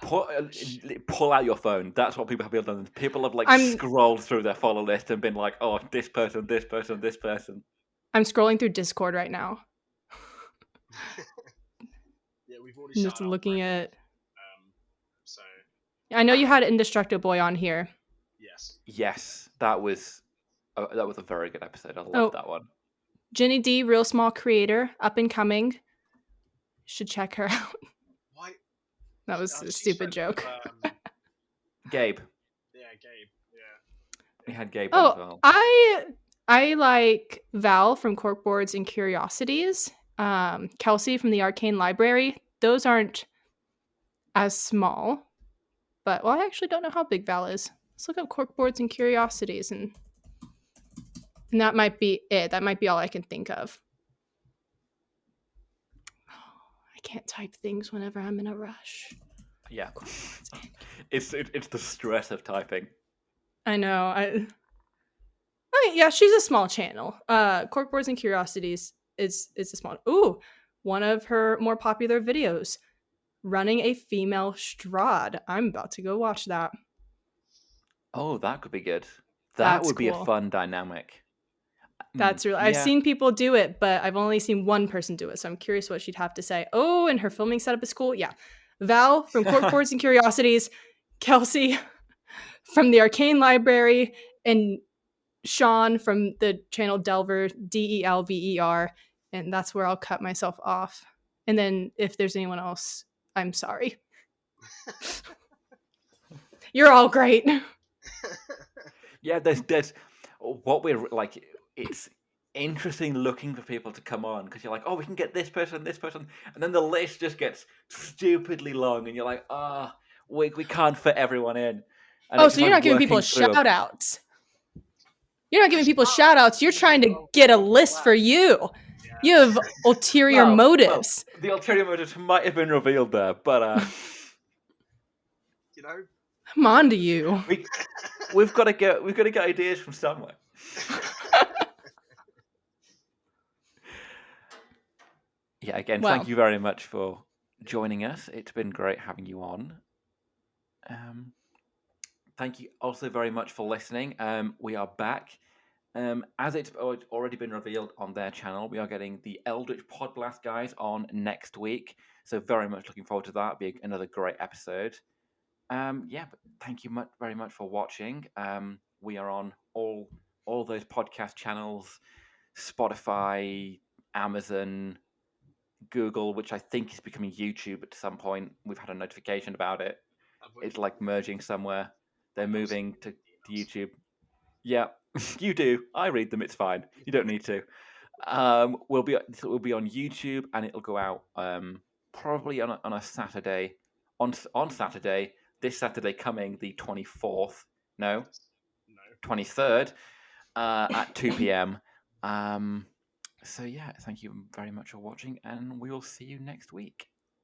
Pull out your phone. That's what people have done. People have I'm- scrolled through their follow list and been like, "Oh, this person, this person, this person." I'm scrolling through Discord right now. Yeah, we've already I'm shouted just out looking Brendan, at. So I know you had Indestructible Boy on here. yes. Yes, that was a very good episode. I loved that one. Jenny D, real small creator, up and coming. Should check her out. Why? That was a She's stupid friends joke. with, Gabe. yeah, Gabe. Yeah. We had Gabe on as well. I like Val from Corkboards and Curiosities. Kelsey from the Arcane Library. Those aren't as small, but well, I actually don't know how big Val is. Let's look up Corkboards and Curiosities, and that might be it. That might be all I can think of. I can't type things whenever I'm in a rush. Yeah, it's the stress of typing. I know. I mean, yeah, she's a small channel. Corkboards and Curiosities is a small. Ooh, one of her more popular videos, running a female Strahd. I'm about to go watch that. Oh, that could be good. That That's would be cool. a fun dynamic. That's real. I've seen people do it, but I've only seen one person do it, so I'm curious what she'd have to say. Oh, and her filming setup is cool. Yeah, Val from Corkboards and Curiosities, Kelsey from the Arcane Library, and Sean from the channel Delver, Delver, and that's where I'll cut myself off. And then if there's anyone else, I'm sorry. You're all great. Yeah, there's what we're like. It's interesting looking for people to come on because you're like, oh, we can get this person, and then the list just gets stupidly long, and you're like, we can't fit everyone in. And Oh, it's so you're not giving working people through shout outs. You're not giving people shout outs. You're trying to get a list for you. You have ulterior motives. The ulterior motives might have been revealed there, but You know, I'm on to you. we've got to get ideas from somewhere. Yeah, again, Wow. thank you very much for joining us. It's been great having you on. Thank you also very much for listening. We are back. As it's already been revealed on their channel, we are getting the Eldritch Podblast guys on next week. So very much looking forward to that. It'll be another great episode. Yeah, but thank you very much for watching. We are on all those podcast channels, Spotify, Amazon, Google, which I think is becoming YouTube at some point. We've had a notification about it. It's like merging somewhere. They're moving to YouTube. Yeah, you do. I read them. It's fine. You don't need to. We'll be on YouTube, and it'll go out probably on a Saturday. On Saturday, this Saturday coming, the 24th. No, 23rd, at 2 p.m. So yeah, thank you very much for watching, and we will see you next week.